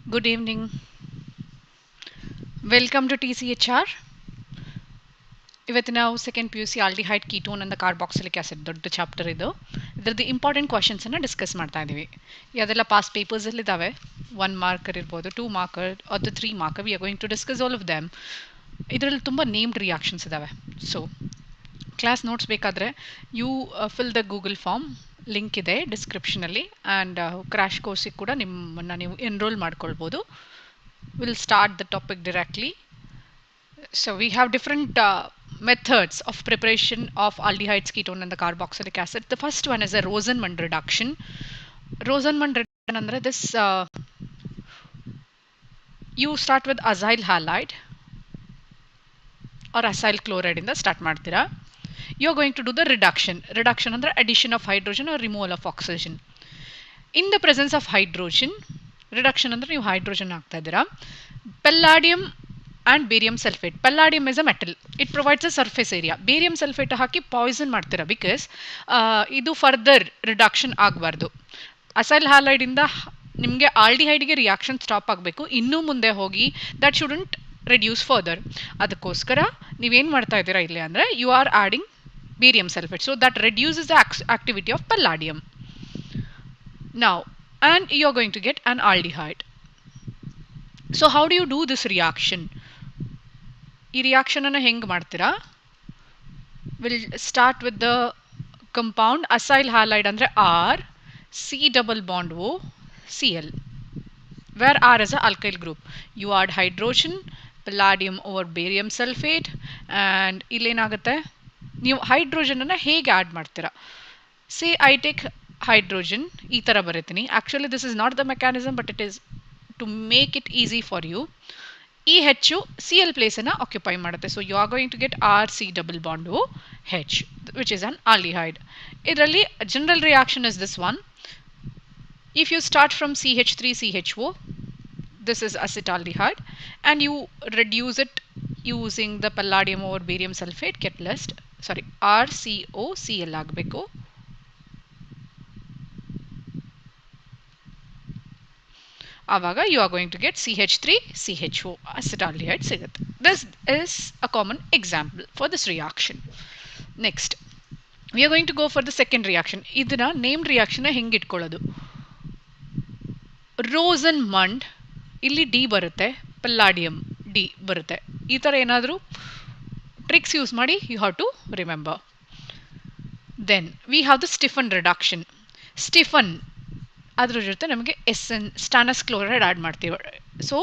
Good evening. Welcome to tchr. ಇವತ್ತು ನಾವು second P U C aldehyde ketone and carboxylic acid ದೊಡ್ಡ chapter ಇದು. ಇದರದ್ದು ಇಂಪಾರ್ಟೆಂಟ್ ಕ್ವಶನ್ಸನ್ನು ಡಿಸ್ಕಸ್ ಮಾಡ್ತಾ ಇದ್ದೀವಿ. ಅದೆಲ್ಲ ಪಾಸ್ಟ್ ಪೇಪರ್ಸಲ್ಲಿ ಇದ್ದಾವೆ. 1 ಮಾರ್ಕರ್ ಇರ್ಬೋದು, 2 ಮಾರ್ಕರ್ ಅದು 3 marker. We are going to discuss all of them. ಇದರಲ್ಲಿ ತುಂಬ ನೇಮ್ಡ್ ರಿಯಾಕ್ಷನ್ಸ್ ಇದ್ದಾವೆ. ಸೊ ಕ್ಲಾಸ್ ನೋಟ್ಸ್ ಬೇಕಾದರೆ you fill the Google form, link ಇದೆ ಡಿಸ್ಕ್ರಿಪ್ಷನಲ್ಲಿ. ಆ್ಯಂಡ್ ಕ್ರ್ಯಾಶ್ ಕೋರ್ಸಿಗೆ ಕೂಡ ನಿಮ್ಮನ್ನು ನೀವು ಎನ್ರೋಲ್ ಮಾಡ್ಕೊಳ್ಬೋದು. Will start the topic directly. So we have different methods of preparation of aldehydes, ketone and the carboxylic acid. The first one is a Rosenmund reduction. Rosenmund reduction andre this you start with acyl halide or acyl chloride inda start ಮಾಡ್ತೀರಾ. You are going to do the reduction. Reduction andre addition of hydrogen or removal of oxygen. In the presence of hydrogen, reduction andre ನೀವು hydrogen ಹಾಕ್ತಾ ಇದ್ದೀರಾ. Palladium and barium sulfate. Palladium is a metal. It provides a surface area. Barium sulfate hockey Poisson ಮಾಡ್ತೀರಾ because ಇದು further reduction ಆಗಬಾರ್ದು. Acyl ಹ್ಯಾಲೈಡಿಂದ ನಿಮಗೆ ಆಲ್ಡಿಹೈಡ್ಗೆ reaction stop ಆಗಬೇಕು, ಇನ್ನೂ ಮುಂದೆ ಹೋಗಿ ದಟ್ ಶುಡಂಟ್ ರಿಡ್ಯೂಸ್ ಫರ್ದರ್. ಅದಕ್ಕೋಸ್ಕರ ನೀವೇನು ಮಾಡ್ತಾ ಇದ್ದೀರಾ ಇಲ್ಲಿ ಅಂದರೆ you are adding barium sulphate. So that reduces the activity of palladium. Now and you are going to get an aldehyde. So how do you do this reaction? ಈ ರಿಯಾಕ್ಷನನ್ನು ಹೆಂಗೆ ಮಾಡ್ತೀರಾ? Will start with the compound acyl halide ಅಂದರೆ R, C double bond O, C L, where R is a alkyl group. You add hydrogen, palladium over barium sulphate. And ಇಲ್ಲೇನಾಗುತ್ತೆ, ನೀವು ಹೈಡ್ರೋಜನನ್ನು ಹೇಗೆ add ಮಾಡ್ತೀರಾ? ಸೇ ಐ ಟೇಕ್ ಹೈಡ್ರೋಜನ್, ಈ ಥರ ಬರೀತೀನಿ. Actually this is not the mechanism, but it is to make it easy for you. ಈ ಹೆಚ್ಚು ಸಿ ಎಲ್ ಪ್ಲೇಸನ್ನು ಆಕ್ಯುಪೈ ಮಾಡುತ್ತೆ. So you are going to get R C double bond O H which is an aldehyde. ಇದರಲ್ಲಿ general reaction is this one. If you start from CH3CHO, this is acetaldehyde, and you reduce it using the palladium over barium sulfate catalyst. Sorry, RCOCl ಆಗಬೇಕು. ಆವಾಗ you are going to get CH3CHO acetaldehyde ಸಿಗುತ್ತೆ. This is a common example for this reaction. Next we are going to go for the second reaction. ಇದನ್ನ named reaction ಹೆಂಗೆ ಇಟ್ಕೊಳ್ಳೋದು? ರೋಸನ್ಮಂಡ್, ಇಲ್ಲಿ D ಬರುತ್ತೆ, ಪಲ್ಲಾಡಿಯಂ D ಬರುತ್ತೆ. ಈ ಥರ ಏನಾದರೂ ಟ್ರಿಕ್ಸ್ ಯೂಸ್ ಮಾಡಿ you have to remember. Then we have the Stephen reduction. Stephen ಅದ್ರ ಜೊತೆ ನಮಗೆ ಸ್ಟಾನಸ್ ಕ್ಲೋರೈಡ್ ಆ್ಯಡ್ ಮಾಡ್ತೀವಿ. So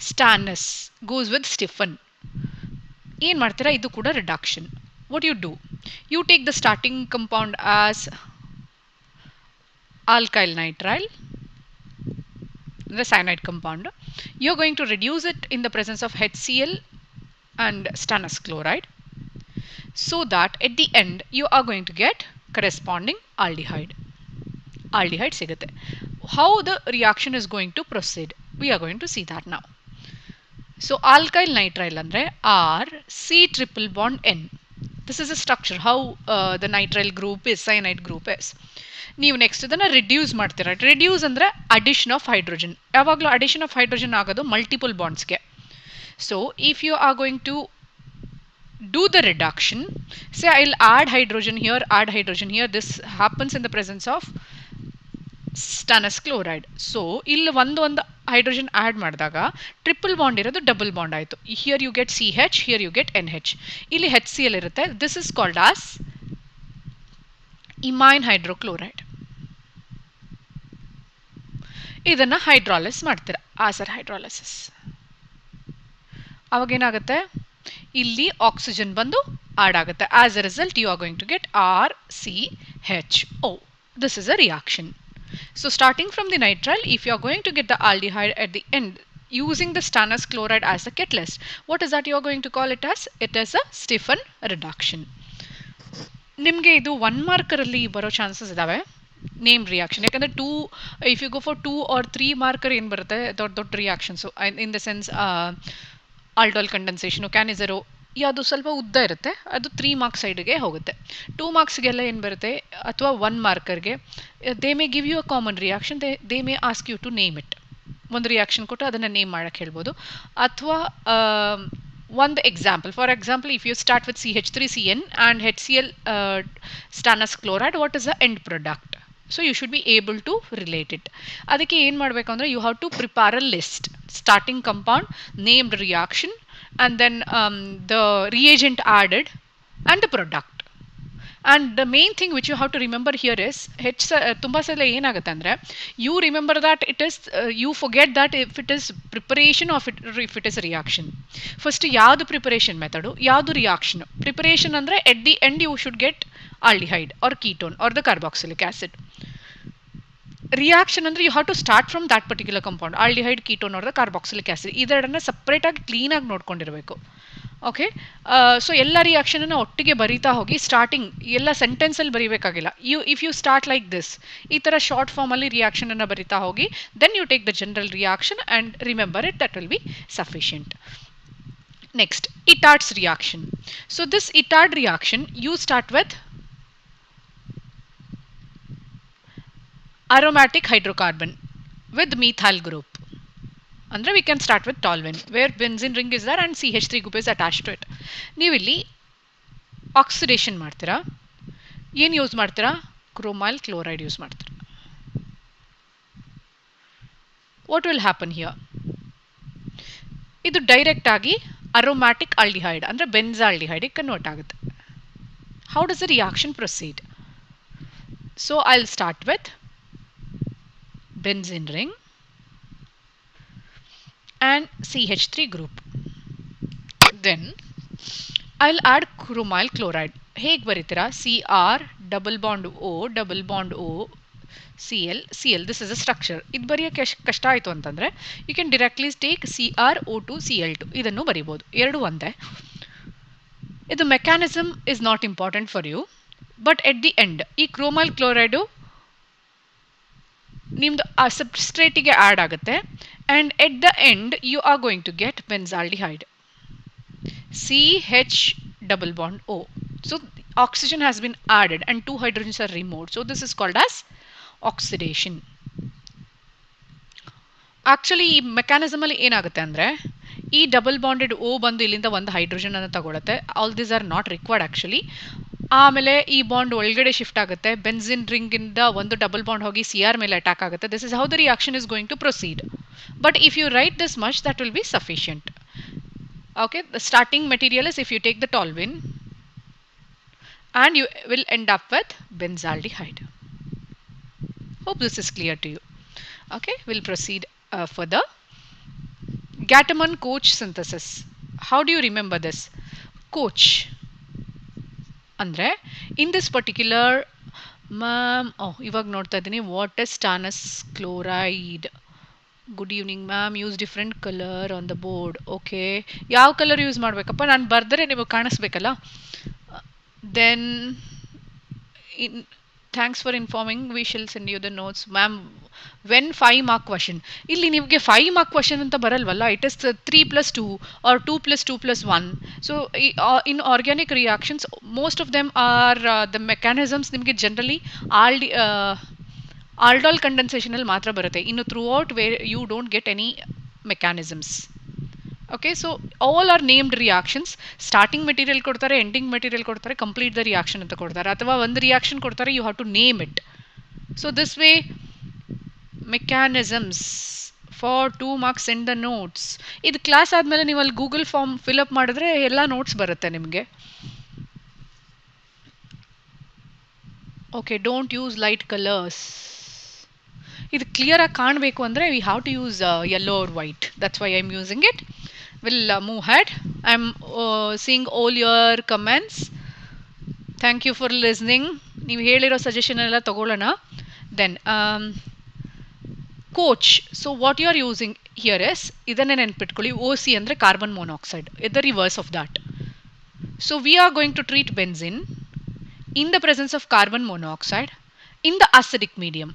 stannous goes with Stephen. ಏನು ಮಾಡ್ತೀರಾ? ಇದು ಕೂಡ reduction. What you do? You take the starting compound as alkyl nitrile, the cyanide compound. You are going to reduce it in the presence of HCl and stannous chloride, so that at the end you are going to get corresponding aldehyde. Aldehyde sigute. How the reaction is going to proceed, we are going to see that now. So alkyl nitrile andre R C triple bond N. This is a structure how the nitrile group is, cyanide group is. ನೀವು next ಇದನ್ನು reduce ಮಾಡ್ತೀರಾ. Reduce ಅಂದರೆ addition of hydrogen. ಯಾವಾಗಲೂ addition of hydrogen ಆಗೋದು multiple ಬಾಂಡ್ಸ್ಗೆ. So if you are going to do the reduction, say I will add hydrogen here, add hydrogen here, this happens in the presence of stannous chloride. So ಇಲ್ಲಿ ಒಂದು hydrogen add ಮಾಡಿದಾಗ triple bond ಇರೋದು double bond ಆಯಿತು. Here you get CH, here you get NH. ಇಲ್ಲಿ HCl ಇರುತ್ತೆ. This is called as imine hydrochloride. ಇದನ್ನು hydrolyse ಮಾಡ್ತೀರಾ, ಆಸರ್ hydrolysis. ಅವಾಗೇನಾಗುತ್ತೆ, ಇಲ್ಲಿ ಆಕ್ಸಿಜನ್ ಬಂದು ಆಡ್ ಆಗುತ್ತೆ. As a result you are going to get RCHO. This is a reaction. So starting from the nitrile, if you are going to get the aldehyde at the end using the stannous chloride as a catalyst, what is that you are going to call it as? It is a stiffen reduction. ನಿಮಗೆ ಇದು 1 ಮಾರ್ಕರಲ್ಲಿ ಬರೋ chances ಇದ್ದಾವೆ name reaction. ಯಾಕಂದರೆ if you go for 2 or 3 marker ಏನು ಬರುತ್ತೆ, ದೊಡ್ಡ reactions in the sense Aldol Condensation, Cannizaro, ಯಾವುದು ಸ್ವಲ್ಪ ಉದ್ದ ಇರುತ್ತೆ ಅದು 3 ಮಾರ್ಕ್ಸ್ ಸೈಡ್ಗೆ ಹೋಗುತ್ತೆ. 2 ಮಾರ್ಕ್ಸ್ಗೆಲ್ಲ ಏನು ಬರುತ್ತೆ ಅಥವಾ 1 ಮಾರ್ಕರ್ಗೆ they may give you a common reaction, they may ask you to name it. ಒಂದು ರಿಯಾಕ್ಷನ್ ಕೊಟ್ಟು ಅದನ್ನು ನೇಮ್ ಮಾಡೋಕ್ಕೆ ಹೇಳ್ಬೋದು. ಅಥವಾ ಒಂದು example, for example if you start with CH3CN and HCl stannous chloride, what is the end product? So you should be able to relate it. ಅದಕ್ಕೆ ಏನು ಮಾಡಬೇಕು ಅಂದರೆ you have to prepare a list, starting compound, named reaction, and then the reagent added and the product. And the main thing which you have to remember here is ತುಂಬಾ ಸಲ ಏನಾಗುತ್ತೆ ಅಂದರೆ you remember that it is you forget that if it is preparation of it or if it is a reaction. First ಯಾವುದು preparation method, ಯಾವುದು reaction. Preparation ಅಂದರೆ at the end you should get aldehyde or ketone or the carboxylic acid. Reaction ಅಂದರೆ you have to start from that particular compound, aldehyde, ketone or the carboxylic acid. ಇದೆರಡನ್ನ ಸಪ್ರೇಟಾಗಿ ಕ್ಲೀನಾಗಿ ನೋಡ್ಕೊಂಡಿರಬೇಕು. Okay, so ಎಲ್ಲ ರಿಯಾಕ್ಷನನ್ನು ಒಟ್ಟಿಗೆ ಬರೀತಾ ಹೋಗಿ, starting ಎಲ್ಲ ಸೆಂಟೆನ್ಸಲ್ಲಿ ಬರೀಬೇಕಾಗಿಲ್ಲ. If you start like this, ಈ ಥರ ಶಾರ್ಟ್ ಫಾರ್ಮಲ್ಲಿ ರಿಯಾಕ್ಷನನ್ನು ಬರೀತಾ ಹೋಗಿ, then you take the general reaction and remember it, that will be sufficient. Next, Etards reaction. So this Etard reaction, you start with aromatic hydrocarbon with methyl group. Andre we can start with toluene, where benzene ring is there and CH3 group is attached to it. ನೀವು ಇಲ್ಲಿ oxidation ಮಾಡ್ತೀರಾ. ಏನು use ಮಾಡ್ತೀರಾ? ಕ್ರೋಮೈಲ್ chloride use ಮಾಡ್ತೀರಾ. What will happen here? ಇದು direct ಆಗಿ aromatic aldehyde ಅಂದರೆ ಬೆನ್ಜಾಲ್ಡಿಹೈಡ್ convert ಆಗುತ್ತೆ. How does the reaction proceed? So I'll start with benzene ring and CH3 group. Then I'll add chromyl chloride. ಹೇಗೆ ಬರೀತೀರಾ? Cr double bond O double bond O Cl Cl. This is a structure. ಇದು ಬರೆಯೋಕ್ಕೆ ಕಷ್ಟ ಆಯಿತು ಅಂತಂದರೆ you can directly take CrO2 Cl2. ಇದನ್ನು ಬರಿಬೋದು, ಎರಡು ಒಂದೇ. ಇದು mechanism is not important for you, but at the end ಈ ಕ್ರೋಮೈಲ್ ಕ್ಲೋರೈಡು ನಿಮ್ಮದು ಆ ಸಬ್ಸ್ಟ್ರೇಟಿಗೆ ಆ್ಯಡ್ ಆಗುತ್ತೆ and at the end you are going to get benzaldehyde, CH double bond O. So oxygen has been added and 2 hydrogens are removed. So this is called as oxidation. Actually ಈ mechanism ಅಲ್ಲಿ ಏನಾಗುತ್ತೆ ಅಂದರೆ ಈ double bonded ಓ ಬಂದು ಇಲ್ಲಿಂದ ಒಂದು hydrogen ಅನ್ನು ತಗೊಳುತ್ತೆ. All these are not required actually. ಆಮೇಲೆ ಈ ಬಾಂಡ್ ಒಳಗಡೆ ಶಿಫ್ಟ್ ಆಗುತ್ತೆ, ಬೆನ್ಸಿನ್ ರಿಂಗ್ ಇಂದ ಒಂದು ಡಬಲ್ ಬಾಂಡ್ ಹೋಗಿ CR ಮೇಲೆ ಅಟ್ಯಾಕ್ ಆಗುತ್ತೆ. This is how the reaction is going to proceed. But if you write this much, that will be sufficient. Okay, the starting material is if you take the toluene and you will end up with benzaldehyde. Hope this is clear to you. Okay, we'll proceed further. Gatterman-Koch synthesis. How do you remember this? Koch andre in this particular ಇವಾಗ ನೋಡ್ತಾ ಇದ್ದೀನಿ, what is stannous chloride? Good evening ma'am, use different colour on the board. Okay, ಯಾವ colour use ಮಾಡಬೇಕಪ್ಪ? ನಾನು ಬರೆದರೆ ನಿಮಗೆ ಕಾಣಿಸ್ಬೇಕಲ್ಲ. Then thanks for informing, we shall send you the notes. Ma'am when 5 mark question, ಇಲ್ಲಿ ನಿಮಗೆ 5 ಮಾರ್ಕ್ ಕ್ವಶನ್ ಅಂತ ಬರಲ್ವಲ್ಲ, it is 3+2 or 2+2+1. So in organic reactions most of them are the mechanisms ನಿಮಗೆ ಜನರಲಿ Aldol condensation ಅಲ್ಲಿ ಮಾತ್ರ ಬರುತ್ತೆ. ಇನ್ನು throughout where you don't get any mechanisms. Okay, so all are named reactions. Starting material ಕೊಡ್ತಾರೆ, ending material ಕೊಡ್ತಾರೆ, complete the reaction ಅಂತ ಕೊಡ್ತಾರೆ, ಅಥವಾ ಒಂದು ರಿಯಾಕ್ಷನ್ ಕೊಡ್ತಾರೆ, you have to name it. So this way mechanisms for 2 marks send the notes. ಇದು class ಆದಮೇಲೆ ನೀವು ಅಲ್ಲಿ ಗೂಗಲ್ ಫಾರ್ಮ್ ಫಿಲಪ್ ಮಾಡಿದ್ರೆ ಎಲ್ಲ ನೋಟ್ಸ್ ಬರುತ್ತೆ ನಿಮಗೆ. Okay, don't use light colours. ಇದು ಕ್ಲಿಯರ್ ಆಗಿ ಕಾಣಬೇಕು ಅಂದರೆ we have to use yellow or white. That's why I am using it. Will move head. I am seeing all your comments. Thank you for listening. ನೀವು ಹೇಳಿರೋ suggestion ಎಲ್ಲ ತಗೊಳ್ಳೋಣ. Then coach. So what you are using here is, ಇದನ್ನೇ ನೆನ್ಪಿಟ್ಕೊಳ್ಳಿ, OC ಅಂದರೆ carbon monoxide, the reverse of that. So we are going to treat benzene in the presence of carbon monoxide in the acidic medium,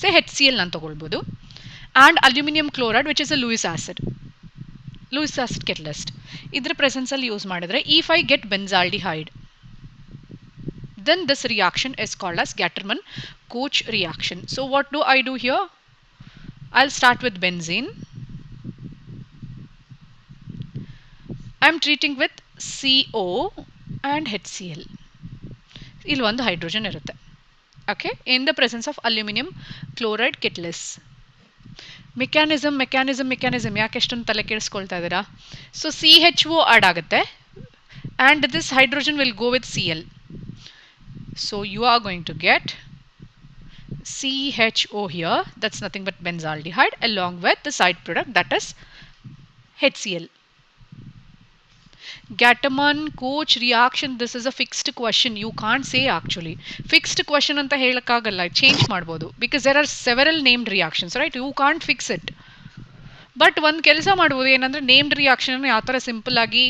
say HCl ಅಂತ ತಗೊಳ್ಬೋದು, and aluminum chloride which is a Lewis acid. Louis acid catalyst. ಇದರ ಪ್ರೆಸೆನ್ಸಲ್ಲಿ use ಮಾಡಿದ್ರೆ if I get benzaldehyde, then this reaction is called as Gatterman-Koch reaction. So what do I do here? I'll start with benzene. I'm treating with CO and HCl. ಇಲ್ಲಿ ಒಂದು hydrogen ಇರುತ್ತೆ. Okay, in the presence of aluminium chloride catalysis. Mechanism ಯಾಕೆ ಎಷ್ಟೊಂದು ತಲೆ ಕೆಡಿಸ್ಕೊಳ್ತಾ ಇದ್ದೀರಾ? So CHO add ಆಗುತ್ತೆ and this hydrogen will go with Cl. So you are going to get CHO here, that's nothing but benzaldehyde, along with the side product, that is HCl. Gatterman-Koch reaction, this is a fixed question. You can't say actually. Fixed question anta helakagalla, change ಮಾಡಬಹುದು, because there are several named reactions, right? You can't fix it. But ಒಂದು ಕೆಲಸ ಮಾಡ್ಬೋದು, ಏನಂದರೆ named reaction ಯಾವ ಥರ simple ಆಗಿ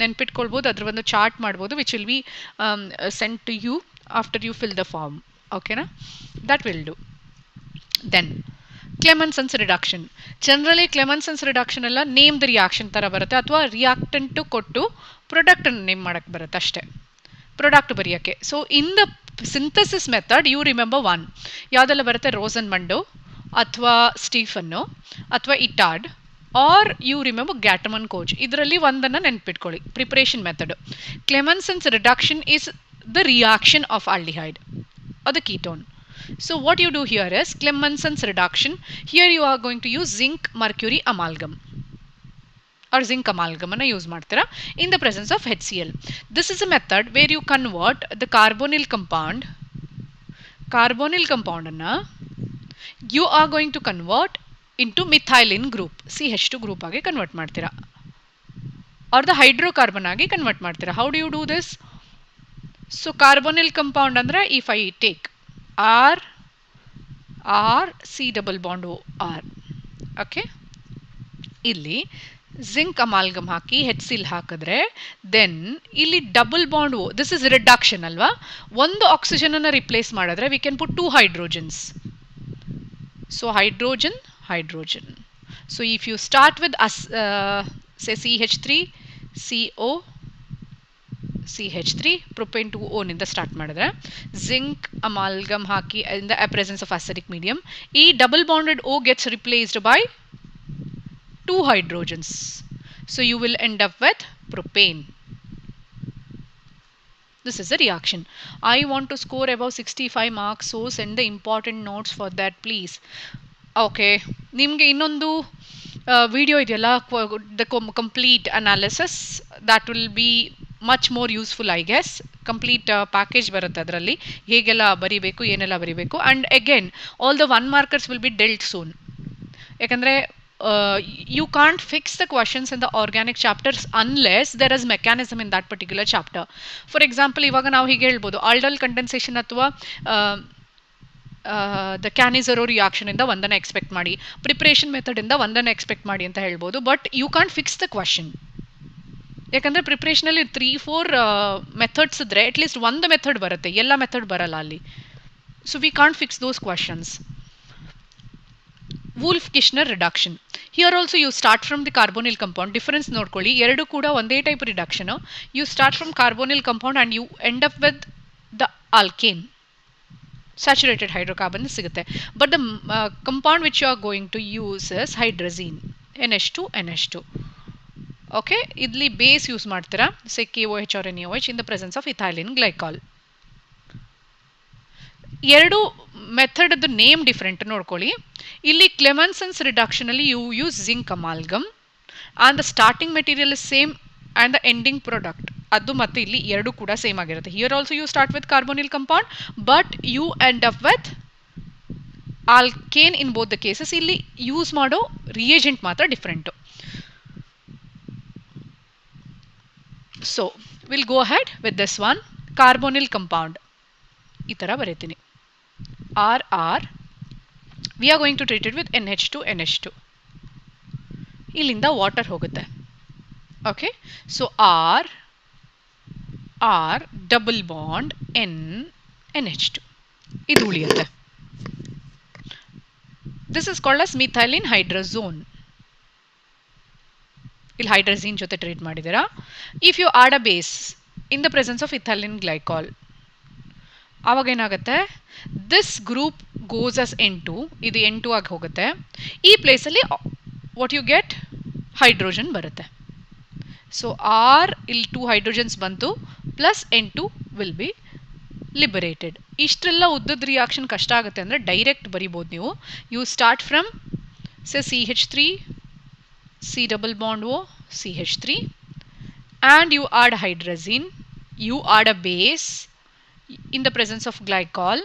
ನೆನ್ಪಿಟ್ಕೊಳ್ಬೋದು, ಅದ್ರ ಒಂದು ಚಾರ್ಟ್ ಮಾಡ್ಬೋದು, which will be send to you after you fill the form. ಓಕೆನಾ? That will do. Then Clemmensen's reduction. Generally Clemmensen's reduction ಎಲ್ಲ ನೇಮ್ಡ್ ರಿಯಾಕ್ಷನ್ ಥರ ಬರುತ್ತೆ, ಅಥವಾ ರಿಯಾಕ್ಟೆಂಟು ಕೊಟ್ಟು ಪ್ರಾಡಕ್ಟನ್ನು ನೇಮ್ ಮಾಡೋಕ್ಕೆ ಬರುತ್ತೆ ಅಷ್ಟೇ, ಪ್ರಾಡಕ್ಟ್ ಬರೆಯೋಕ್ಕೆ. So in the synthesis method you remember one, ಯಾವುದೆಲ್ಲ ಬರುತ್ತೆ, ರೋಸನ್ಮಂಡು ಅಥವಾ ಸ್ಟೀಫನ್ನು ಅಥವಾ Etard, or you remember Gattermann Koch. ಇದರಲ್ಲಿ ಒಂದನ್ನು ನೆನ್ಪಿಟ್ಕೊಳ್ಳಿ. Preparation method. Clemmensen's reduction is the reaction of aldehyde or the ketone. So what you do here is Clemmensen's reduction. Here you are going to use zinc mercury amalgam or zinc amalgam anna use ಮಾಡ್ತೀರಾ in the presence of HCl. This is a method where you convert the carbonyl compound anna you are going to convert into methylene group, CH2 group ಆಗಿ convert ಮಾಡ್ತೀರಾ, or the hydrocarbon ಆಗಿ convert ಮಾಡ್ತೀರಾ. How do you do this? So carbonyl compound ಅಂದ್ರೆ if I take R C double bond O R, okay, ಇಲ್ಲಿ zinc amalgam ಹಾಕಿ HCl ಹಾಕಿದ್ರೆ then ಇಲ್ಲಿ double bond O, this is reduction ಅಲ್ವಾ, ಒಂದು oxygen ಅನ್ನು replace ಮಾಡಿದ್ರೆ we can put two hydrogens. So hydrogen. So if you start with say CH3 CO CH3 propane 2O ನಿಂದ start ಮಾಡಿದ್ರೆ zinc amalgam hockey in the presence of acidic medium, ಈ double bonded O gets replaced by two hydrogens. So you will end up with propane. This is a reaction. I want to score above 65 marks, so send the important notes for that please. Okay, ನಿಮಗೆ ಇನ್ನೊಂದು video ಇದೆಯಲ್ಲ, the complete analysis, that will be much more useful I guess. Complete package ಬರುತ್ತೆ ಅದರಲ್ಲಿ, ಹೇಗೆಲ್ಲ ಬರೀಬೇಕು, ಏನೆಲ್ಲ ಬರೀಬೇಕು. And again all the 1 markers will be delt soon, ಯಾಕಂದರೆ you can't fix the questions in the organic chapters unless there is mechanism in that particular chapter. For example, ಇವಾಗ ನಾವು ಹೀಗೆ ಹೇಳ್ಬೋದು, Aldol Condensation ಅಥವಾ ದ Cannizaro reaction ಇಂದ ಒಂದನ್ನು expect ಮಾಡಿ, preparation method ಇಂದ ಒಂದನ್ನು ಎಕ್ಸ್ಪೆಕ್ಟ್ ಮಾಡಿ ಅಂತ ಹೇಳ್ಬೋದು. But you can't fix the question, ಯಾಕಂದರೆ ಪ್ರಿಪ್ರೇಷನಲ್ಲಿ 3-4 ಮೆಥಡ್ಸ್ ಇದ್ದರೆ ಅಟ್ಲೀಸ್ಟ್ ಒಂದು ಮೆಥಡ್ ಬರುತ್ತೆ, ಎಲ್ಲ ಮೆಥಡ್ ಬರಲ್ಲ ಅಲ್ಲಿ. So we can't fix those questions. Wolf-Kishner reduction. Here also you start from the carbonyl compound. Difference ನೋಡ್ಕೊಳ್ಳಿ, ಎರಡು ಕೂಡ ಒಂದೇ type reduction. You start from carbonyl compound and you end up with the alkane, saturated hydrocarbon ಸಿಗುತ್ತೆ. But the compound which you are going to use is hydrazine, NH2. Okay, ಇಲ್ಲಿ base use ಮಾಡ್ತೀರಾ, say KOH or NaOH in the presence of ethylene glycol. ಎರಡು method name different ನೋಡ್ಕೊಳ್ಳಿ. ಇಲ್ಲಿ Clemmensen's reduction ಅಲ್ಲಿ you use zinc amalgam and the starting material is same and the ending product ಅದು ಮತ್ತೆ ಇಲ್ಲಿ ಎರಡು ಕೂಡ ಸೇಮ್ ಆಗಿರುತ್ತೆ. Here also you start with carbonyl compound but you end up with alkane in both the cases. ಇಲ್ಲಿ use ಮಾಡೋ reagent ಮಾತ್ರ different. So will go ahead with this one. Carbonyl compound ಈ ಥರ ಬರೀತೀನಿ, RR. We are going to treat it with NH2. ಇಲ್ಲಿಂದ water ಹೋಗುತ್ತೆ. Okay, so R double bond NH2 ಇದು ಉಳಿಯುತ್ತೆ. This is called as methylene hydrazone. ಇಲ್ಲಿ hydrazine ಜೊತೆ treat ಮಾಡಿದ್ದೀರಾ. If you add a base in the presence of ethylene glycol, ಆವಾಗ ಏನಾಗುತ್ತೆ, this group goes us N2, ಇದು N2 ಆಗಿ ಹೋಗುತ್ತೆ. ಈ ಪ್ಲೇಸಲ್ಲಿ ವಾಟ್ ಯು ಗೆಟ್, ಹೈಡ್ರೋಜನ್ ಬರುತ್ತೆ. ಸೊ ಆರ್ ಇಲ್ಲಿ 2 ಹೈಡ್ರೋಜನ್ಸ್ ಬಂತು plus N2 will be liberated. ಇಷ್ಟೆಲ್ಲ ಉದ್ದದ ರಿಯಾಕ್ಷನ್ ಕಷ್ಟ ಆಗುತ್ತೆ ಅಂದರೆ ಡೈರೆಕ್ಟ್ ಬರಿಬೋದು ನೀವು. ಯು ಸ್ಟಾರ್ಟ್ ಫ್ರಮ್ ಸೆ CH3 C double bond O CH3 and you add hydrazine, you add a base in the presence of glycol.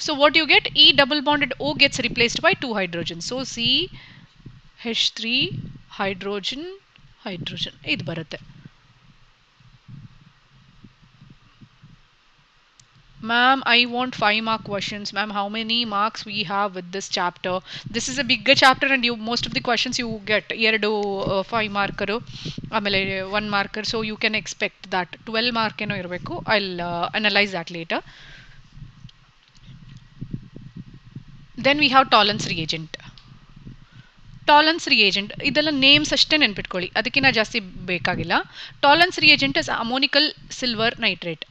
So what you get, E double bonded O gets replaced by 2 hydrogens. So CH3 hydrogen ಇದು ಬರುತ್ತೆ. Ma'am, I want 5 mark questions. Ma'am, how many marks we have with this chapter? This is a bigger chapter and you most of the questions you get 5 marker ಆಮೇಲೆ 1 marker, so you can expect that 12 mark ಏನೋ ಇರಬೇಕು. I'll analyze that later. Then we have tolerance reagent. Tollens reagent ಇದೆಲ್ಲ names ಅಷ್ಟೇ ನೆನ್ಪಿಟ್ಕೊಳ್ಳಿ, ಅದಕ್ಕಿಂತ ಜಾಸ್ತಿ ಬೇಕಾಗಿಲ್ಲ. Tollens reagent is ammoniacal silver nitrate.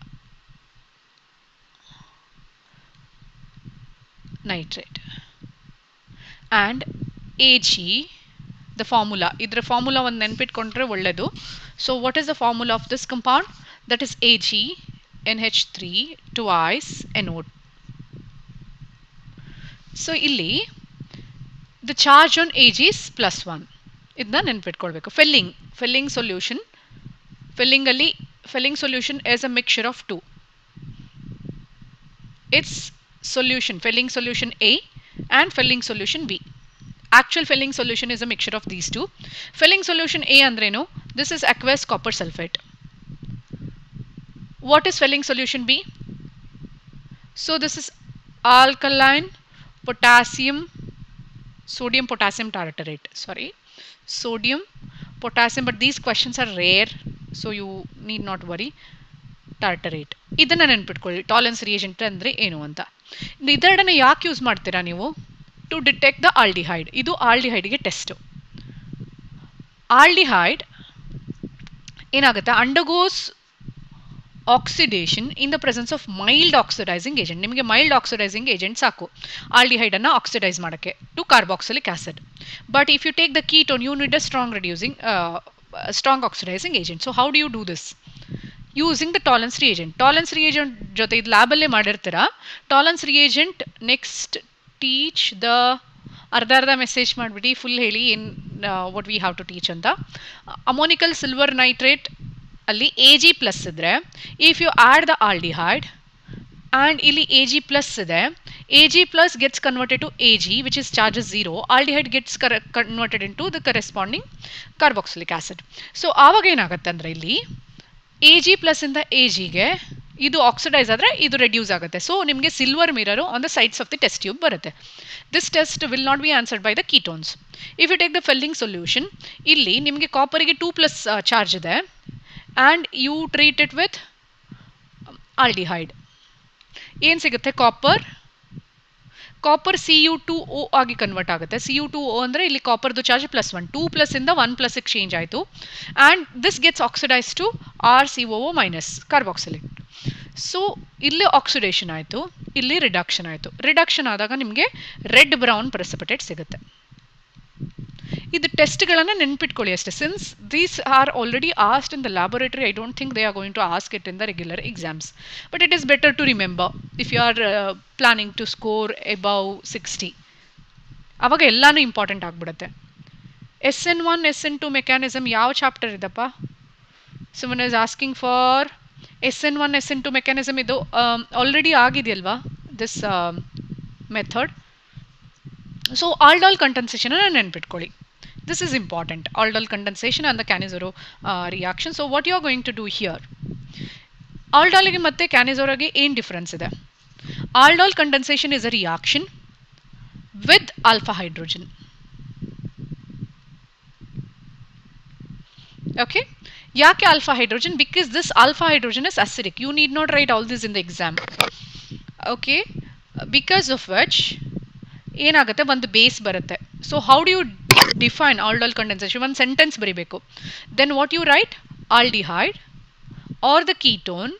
And AG, the formula, ಇದರ ಫಾರ್ಮುಲಾ ಒಂದು ನೆನ್ಪಿಟ್ಕೊಂಡ್ರೆ ಒಳ್ಳೆಯದು. So what is the formula of this compound? That is AgNH3 twice NO. So ಇಲ್ಲಿ the charge on Ag is +1. ಇದನ್ನ ನೆನ್ಪಿಟ್ಕೊಳ್ಬೇಕು. Fehling solution, Fehling solution is a mixture of 2. It's solution, filling solution A and filling solution B. Actual filling solution is a mixture of these two. Filling solution A andreno, this is aqueous copper sulfate. What is filling solution B? So this is alkaline potassium, sodium potassium tartarate, sorry, sodium potassium, but these questions are rare, so you need not worry. tartarate, ಇದನ್ನ ನೆನ್ಪಿಟ್ಕೊಳ್ಳಿ. Tolerance reagent ಅಂದರೆ ಏನು ಅಂತ. ಇದೆರಡನ್ನ ಯಾಕೆ use ಮಾಡ್ತೀರಾ ನೀವು? To detect the aldehyde. ಇದು ಆಲ್ಡಿಹೈಡ್ಗೆ ಟೆಸ್ಟು. ಆಲ್ಡಿಹೈಡ್ ಏನಾಗುತ್ತೆ, undergoes oxidation in the presence of mild oxidising agent. ನಿಮಗೆ ಮೈಲ್ಡ್ ಆಕ್ಸಿಡೈಸಿಂಗ್ ಏಜೆಂಟ್ ಸಾಕು ಆಲ್ಡಿಹೈಡನ್ನು ಆಕ್ಸಿಡೈಸ್ ಮಾಡೋಕ್ಕೆ, to carboxylic acid. But if you take the ketone you need a strong oxidising agent. So how do you do this? Using the Tollens reagent. Tollens reagent ಜೊತೆ ಇದು ಲ್ಯಾಬಲ್ಲೇ ಮಾಡಿರ್ತೀರಾ. Tollens reagent next teach the ಅರ್ಧ message ಮಾಡಿಬಿಟ್ಟು full ಹೇಳಿ ಏನು what we have to teach ಅಂತ. Ammoniacal silver nitrate ಅಲ್ಲಿ Ag ಪ್ಲಸ್ ಇದ್ರೆ, if you add the aldehyde and ಇಲ್ಲಿ Ag ಪ್ಲಸ್ ಇದೆ, Ag plus gets converted to Ag which is charges 0, aldehyde gets converted in to the corresponding carboxylic acid. So ಆವಾಗ ಏನಾಗುತ್ತೆ ಅಂದರೆ ಇಲ್ಲಿ Ag plus ಇಂದ Agಗೆ ಇದು oxidise ಆದರೆ ಇದು ರೆಡ್ಯೂಸ್ ಆಗುತ್ತೆ. ಸೊ ನಿಮಗೆ silver mirror on the sides of the test tube ಬರುತ್ತೆ. This test will not be answered by the ketones. If you take the Fehling solution, ಇಲ್ಲಿ ನಿಮಗೆ ಕಾಪರಿಗೆ 2+ ಚಾರ್ಜ್ ಇದೆ and you treat it with aldehyde. ಏನು ಸಿಗುತ್ತೆ? Copper Cu2O ಆಗಿ convert ಆಗುತ್ತೆ. Cu2O ಅಂದರೆ ಇಲ್ಲಿ ಕಾಪರ್ದು ಚಾರ್ಜ್ +1, 2+ ಇಂದ 1+ ಎಕ್ಸ್ಚೇಂಜ್ ಆಯಿತು and this gets oxidise to RCOO- carboxylic. So ಇಲ್ಲಿ ಆಕ್ಸಿಡೇಷನ್ ಆಯಿತು, ಇಲ್ಲಿ ರಿಡಕ್ಷನ್ ಆಯಿತು. ರಿಡಕ್ಷನ್ ಆದಾಗ ನಿಮಗೆ ರೆಡ್ ಬ್ರೌನ್ ಪ್ರೆಸಿಪಿಟೇಟ್ ಸಿಗುತ್ತೆ. ಇದು ಟೆಸ್ಟ್ಗಳನ್ನು ನೆನ್ಪಿಟ್ಕೊಳ್ಳಿ ಅಷ್ಟೇ. Since these are already asked in the laboratory, I don't think they are going to ask it in the regular exams. But it is better to remember if you are planning to score above 60. ಆವಾಗ ಎಲ್ಲಾನು important ಆಗಿಬಿಡುತ್ತೆ. SN1 SN2 mechanism ಯಾವ chapter ಇದಪ್ಪ? someone is asking for SN1 SN2 mechanism. ಇದು already ಆಗಿದೆಯಲ್ವಾ this method. So aldol condensation ನೆನ್ಪಿಟ್ಕೊಳ್ಳಿ. This is important, Aldol condensation and the Cannizaro reaction. So what you are going to do here, Aldol ಗೆ ಮತ್ತೆ Cannizaro ಗೆ ಏನು difference ಇದೆ? Aldol condensation is a reaction with alpha hydrogen. Okay, ಯಾಕೆ alpha hydrogen? Because this alpha hydrogen is acidic. You need not write all this in the exam. Okay, because of which ಏನಾಗುತ್ತೆ, ಒಂದು base ಬರುತ್ತೆ. So how do you define aldol condensation, one sentence ಬರಿಬೇಕು. Then what you write? Aldehyde or the ketone,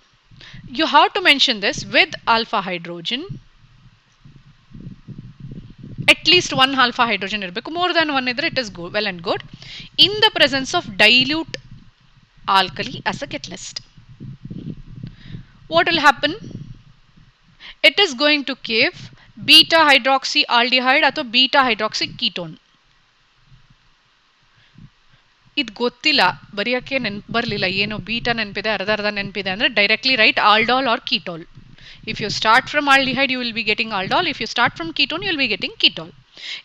you have to mention this with alpha hydrogen, at least one alpha hydrogen ಇರಬೇಕು. more than one ಇದ್ರೆ it is good, well and good, in the presence of dilute alkali as a catalyst. What will happen? It is going to give beta hydroxy aldehyde ಅಥವಾ beta hydroxy ketone. ಇದು ಗೊತ್ತಿಲ್ಲ, ಬರೆಯೋಕ್ಕೆ ನೆನಪು ಬರಲಿಲ್ಲ, ಏನು beta ನೆನಪಿದೆ, ಅರ್ಧ ನೆನಪಿದೆ ಅಂದರೆ directly write aldol or ketol. If you start from aldehyde you will be getting aldol, if you start from ketone you will be getting ketol.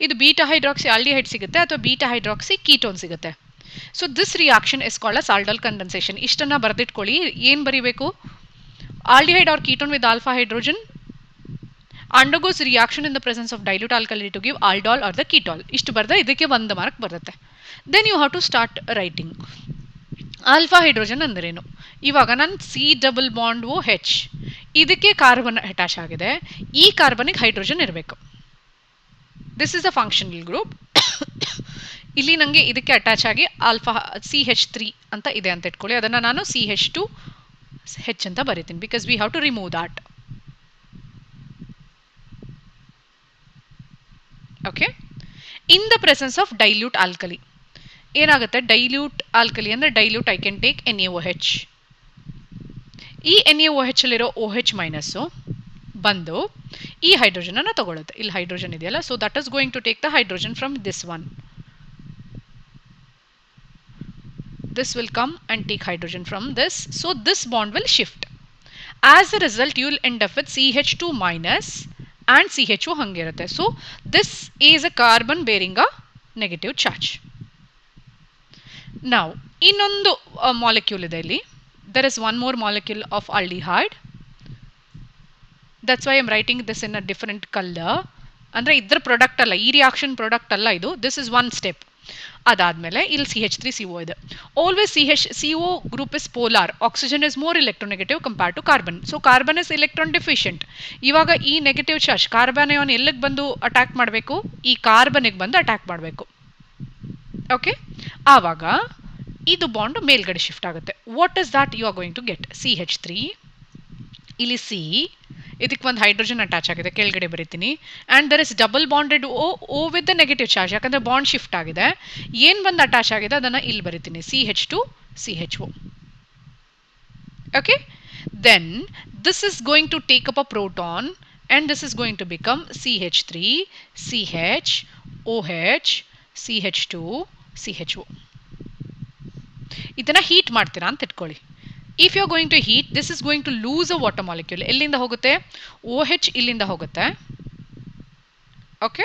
ಇದು ಬೀಟಾ ಹೈಡ್ರಾಕ್ಸಿ ಆಲ್ಡಿಹೈಡ್ ಸಿಗುತ್ತೆ ಅಥವಾ ಬೀಟಾ ಹೈಡ್ರಾಕ್ಸಿ ಕೀಟೋನ್ ಸಿಗುತ್ತೆ. So this reaction is called as aldol condensation. ಇಷ್ಟನ್ನು ಬರೆದಿಟ್ಕೊಳ್ಳಿ. ಏನು ಬರೀಬೇಕು? Aldehyde or ketone with alpha hydrogen undergoes reaction in the presence of dilute alkali to give aldol or the ketol. ಇಷ್ಟು ಬರ್ದ ಇದಕ್ಕೆ 1 mark ಬರುತ್ತೆ. then you have to start writing. Alpha hydrogen ಅಂದ್ರೇನು? ಇವಾಗ ನಾನು ಸಿ ಡಬಲ್ ಬಾಂಡ್ ಓ ಹೆಚ್, ಇದಕ್ಕೆ carbon attach ಆಗಿದೆ, ಈ ಕಾರ್ಬನ್ಗೆ ಹೈಡ್ರೋಜನ್ ಇರಬೇಕು. This is a functional group. ಇಲ್ಲಿ ನನಗೆ ಇದಕ್ಕೆ ಅಟ್ಯಾಚ್ ಆಗಿ ಆಲ್ಫಾ CH3 ಅಂತ ಇದೆ ಅಂತ ಇಟ್ಕೊಳ್ಳಿ. ಅದನ್ನು ನಾನು CH2H ಅಂತ ಬರೀತೀನಿ, because we have to remove that. Okay, in the presence of dilute alkali ಏನಾಗುತ್ತೆ? ಡೈಲ್ಯೂಟ್ ಆಲ್ಕಲಿ ಅಂದರೆ dilute I can take NaOH. ಈ NaOH ಅಲ್ಲಿರೋ OH ಮೈನಸ್ಸು ಬಂದು ಈ ಹೈಡ್ರೋಜನನ್ನು ತಗೊಳುತ್ತೆ. ಇಲ್ಲಿ ಹೈಡ್ರೋಜನ್ ಇದೆಯಲ್ಲ, so that is going to take the hydrogen from this one. This will come and take hydrogen from this, so this bond will shift. As a result, you will end up with CH2 minus and CHO hangirutte. So this is a carbon bearing a negative charge. Now ಇನ್ನೊಂದು molecule ಇದೆ ಇಲ್ಲಿ. There is one more molecule of aldehyde. That's why I am writing this in a different color. ಅಂದ್ರೆ ಇದರ product ಅಲ್ಲ, ಈ reaction product ಅಲ್ಲ ಇದು. This is one step. ಅದಾದ್ಮೇಲೆ ಇಲ್ಲಿ CH3CO ಇದೆ. Always CO group is polar. Oxygen is more electronegative compared to carbon. So carbon is electron deficient. ಇವಾಗ ಈ ನೆಗೆಟಿವ್ ಚಾರ್ಜ್ ಕಾರ್ಬನ್ ಅಯಾನ್ ಎಲ್ಲಿಗೆ ಬಂದು ಅಟ್ಯಾಕ್ ಮಾಡಬೇಕು? ಈ ಕಾರ್ಬನ್ಗೆ ಬಂದು ಅಟ್ಯಾಕ್ ಮಾಡಬೇಕು. ಓಕೆ, ಆವಾಗ ಇದು ಬಾಂಡ್ ಮೇಲ್ಗಡೆ ಶಿಫ್ಟ್ ಆಗುತ್ತೆ. What is that you are going to get? CH3, ಇಲ್ಲಿ C, ಇದಕ್ಕೆ ಒಂದು ಹೈಡ್ರೋಜನ್ ಅಟ್ಯಾಚ್ ಆಗಿದೆ, ಕೆಳಗಡೆ ಬರೀತೀನಿ. And there is double bonded O with the negative charge, ಯಾಕಂದರೆ ಬಾಂಡ್ ಶಿಫ್ಟ್ ಆಗಿದೆ. ಏನು ಬಂದು ಅಟ್ಯಾಚ್ ಆಗಿದೆ ಅದನ್ನು ಇಲ್ಲಿ ಬರೀತೀನಿ, CH2CHO. Okay, then this is going to take up a proton and this is going to become CH3, CH, OH, CH2CHO. ಇದನ್ನು heat ಮಾಡ್ತೀರಾ ಅಂತ ಇಟ್ಕೊಳ್ಳಿ. If you are going to heat, this is going to lose a water molecule. ಎಲ್ಲಿಂದ ಹೋಗುತ್ತೆ? OH ಇಲ್ಲಿಂದ ಹೋಗುತ್ತೆ. Okay,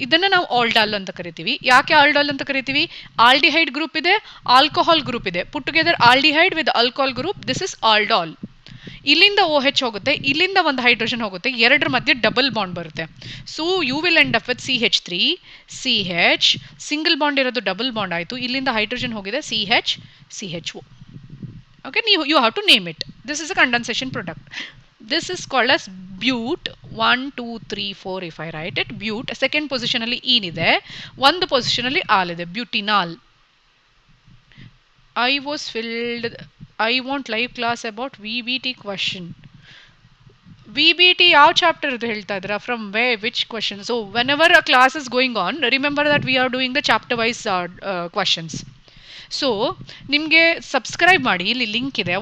ಇದನ್ನು ನಾವು ಆಲ್ಡಾಲ್ ಅಂತ ಕರಿತೀವಿ. ಯಾಕೆ ಆಲ್ಡಾಲ್ ಅಂತ ಕರಿತೀವಿ? ಆಲ್ಡಿಹೈಡ್ ಗ್ರೂಪ್ ಇದೆ, ಆಲ್ಕೋಹಾಲ್ ಗ್ರೂಪ್ ಇದೆ. Put together aldehyde with alcohol group, this is aldol. ಇಲ್ಲಿಂದ OH ಹೋಗುತ್ತೆ, ಇಲ್ಲಿಂದ ಒಂದು ಹೈಡ್ರೋಜನ್ ಹೋಗುತ್ತೆ, ಎರಡರ ಮಧ್ಯೆ ಡಬಲ್ ಬಾಂಡ್ ಬರುತ್ತೆ. So you will end up with CH3, CH, single bond ಇರೋದು ಡಬಲ್ ಬಾಂಡ್ ಆಯಿತು, ಇಲ್ಲಿಂದ ಹೈಡ್ರೋಜನ್ ಹೋಗಿದೆ CH, CHO. Okay, you have to name it. This is a condensation product. This is called as bute. 1, 2, 3, 4 if I write it. Bute. Second position ಅಲ್ಲಿ ene ಇದೆ, one position ಅಲ್ಲಿ al ಇದೆ, butanol. I want live class about VBT question. VBT ಯಾವ chapter ಇದು ಹೇಳ್ತಾ ಇದ್ದೀರಾ? From which question? So whenever a class is going on, remember that we are doing the chapter wise questions. So ನಿಮಗೆ subscribe ಮಾಡಿ, ಇಲ್ಲಿ link ಇದೆ,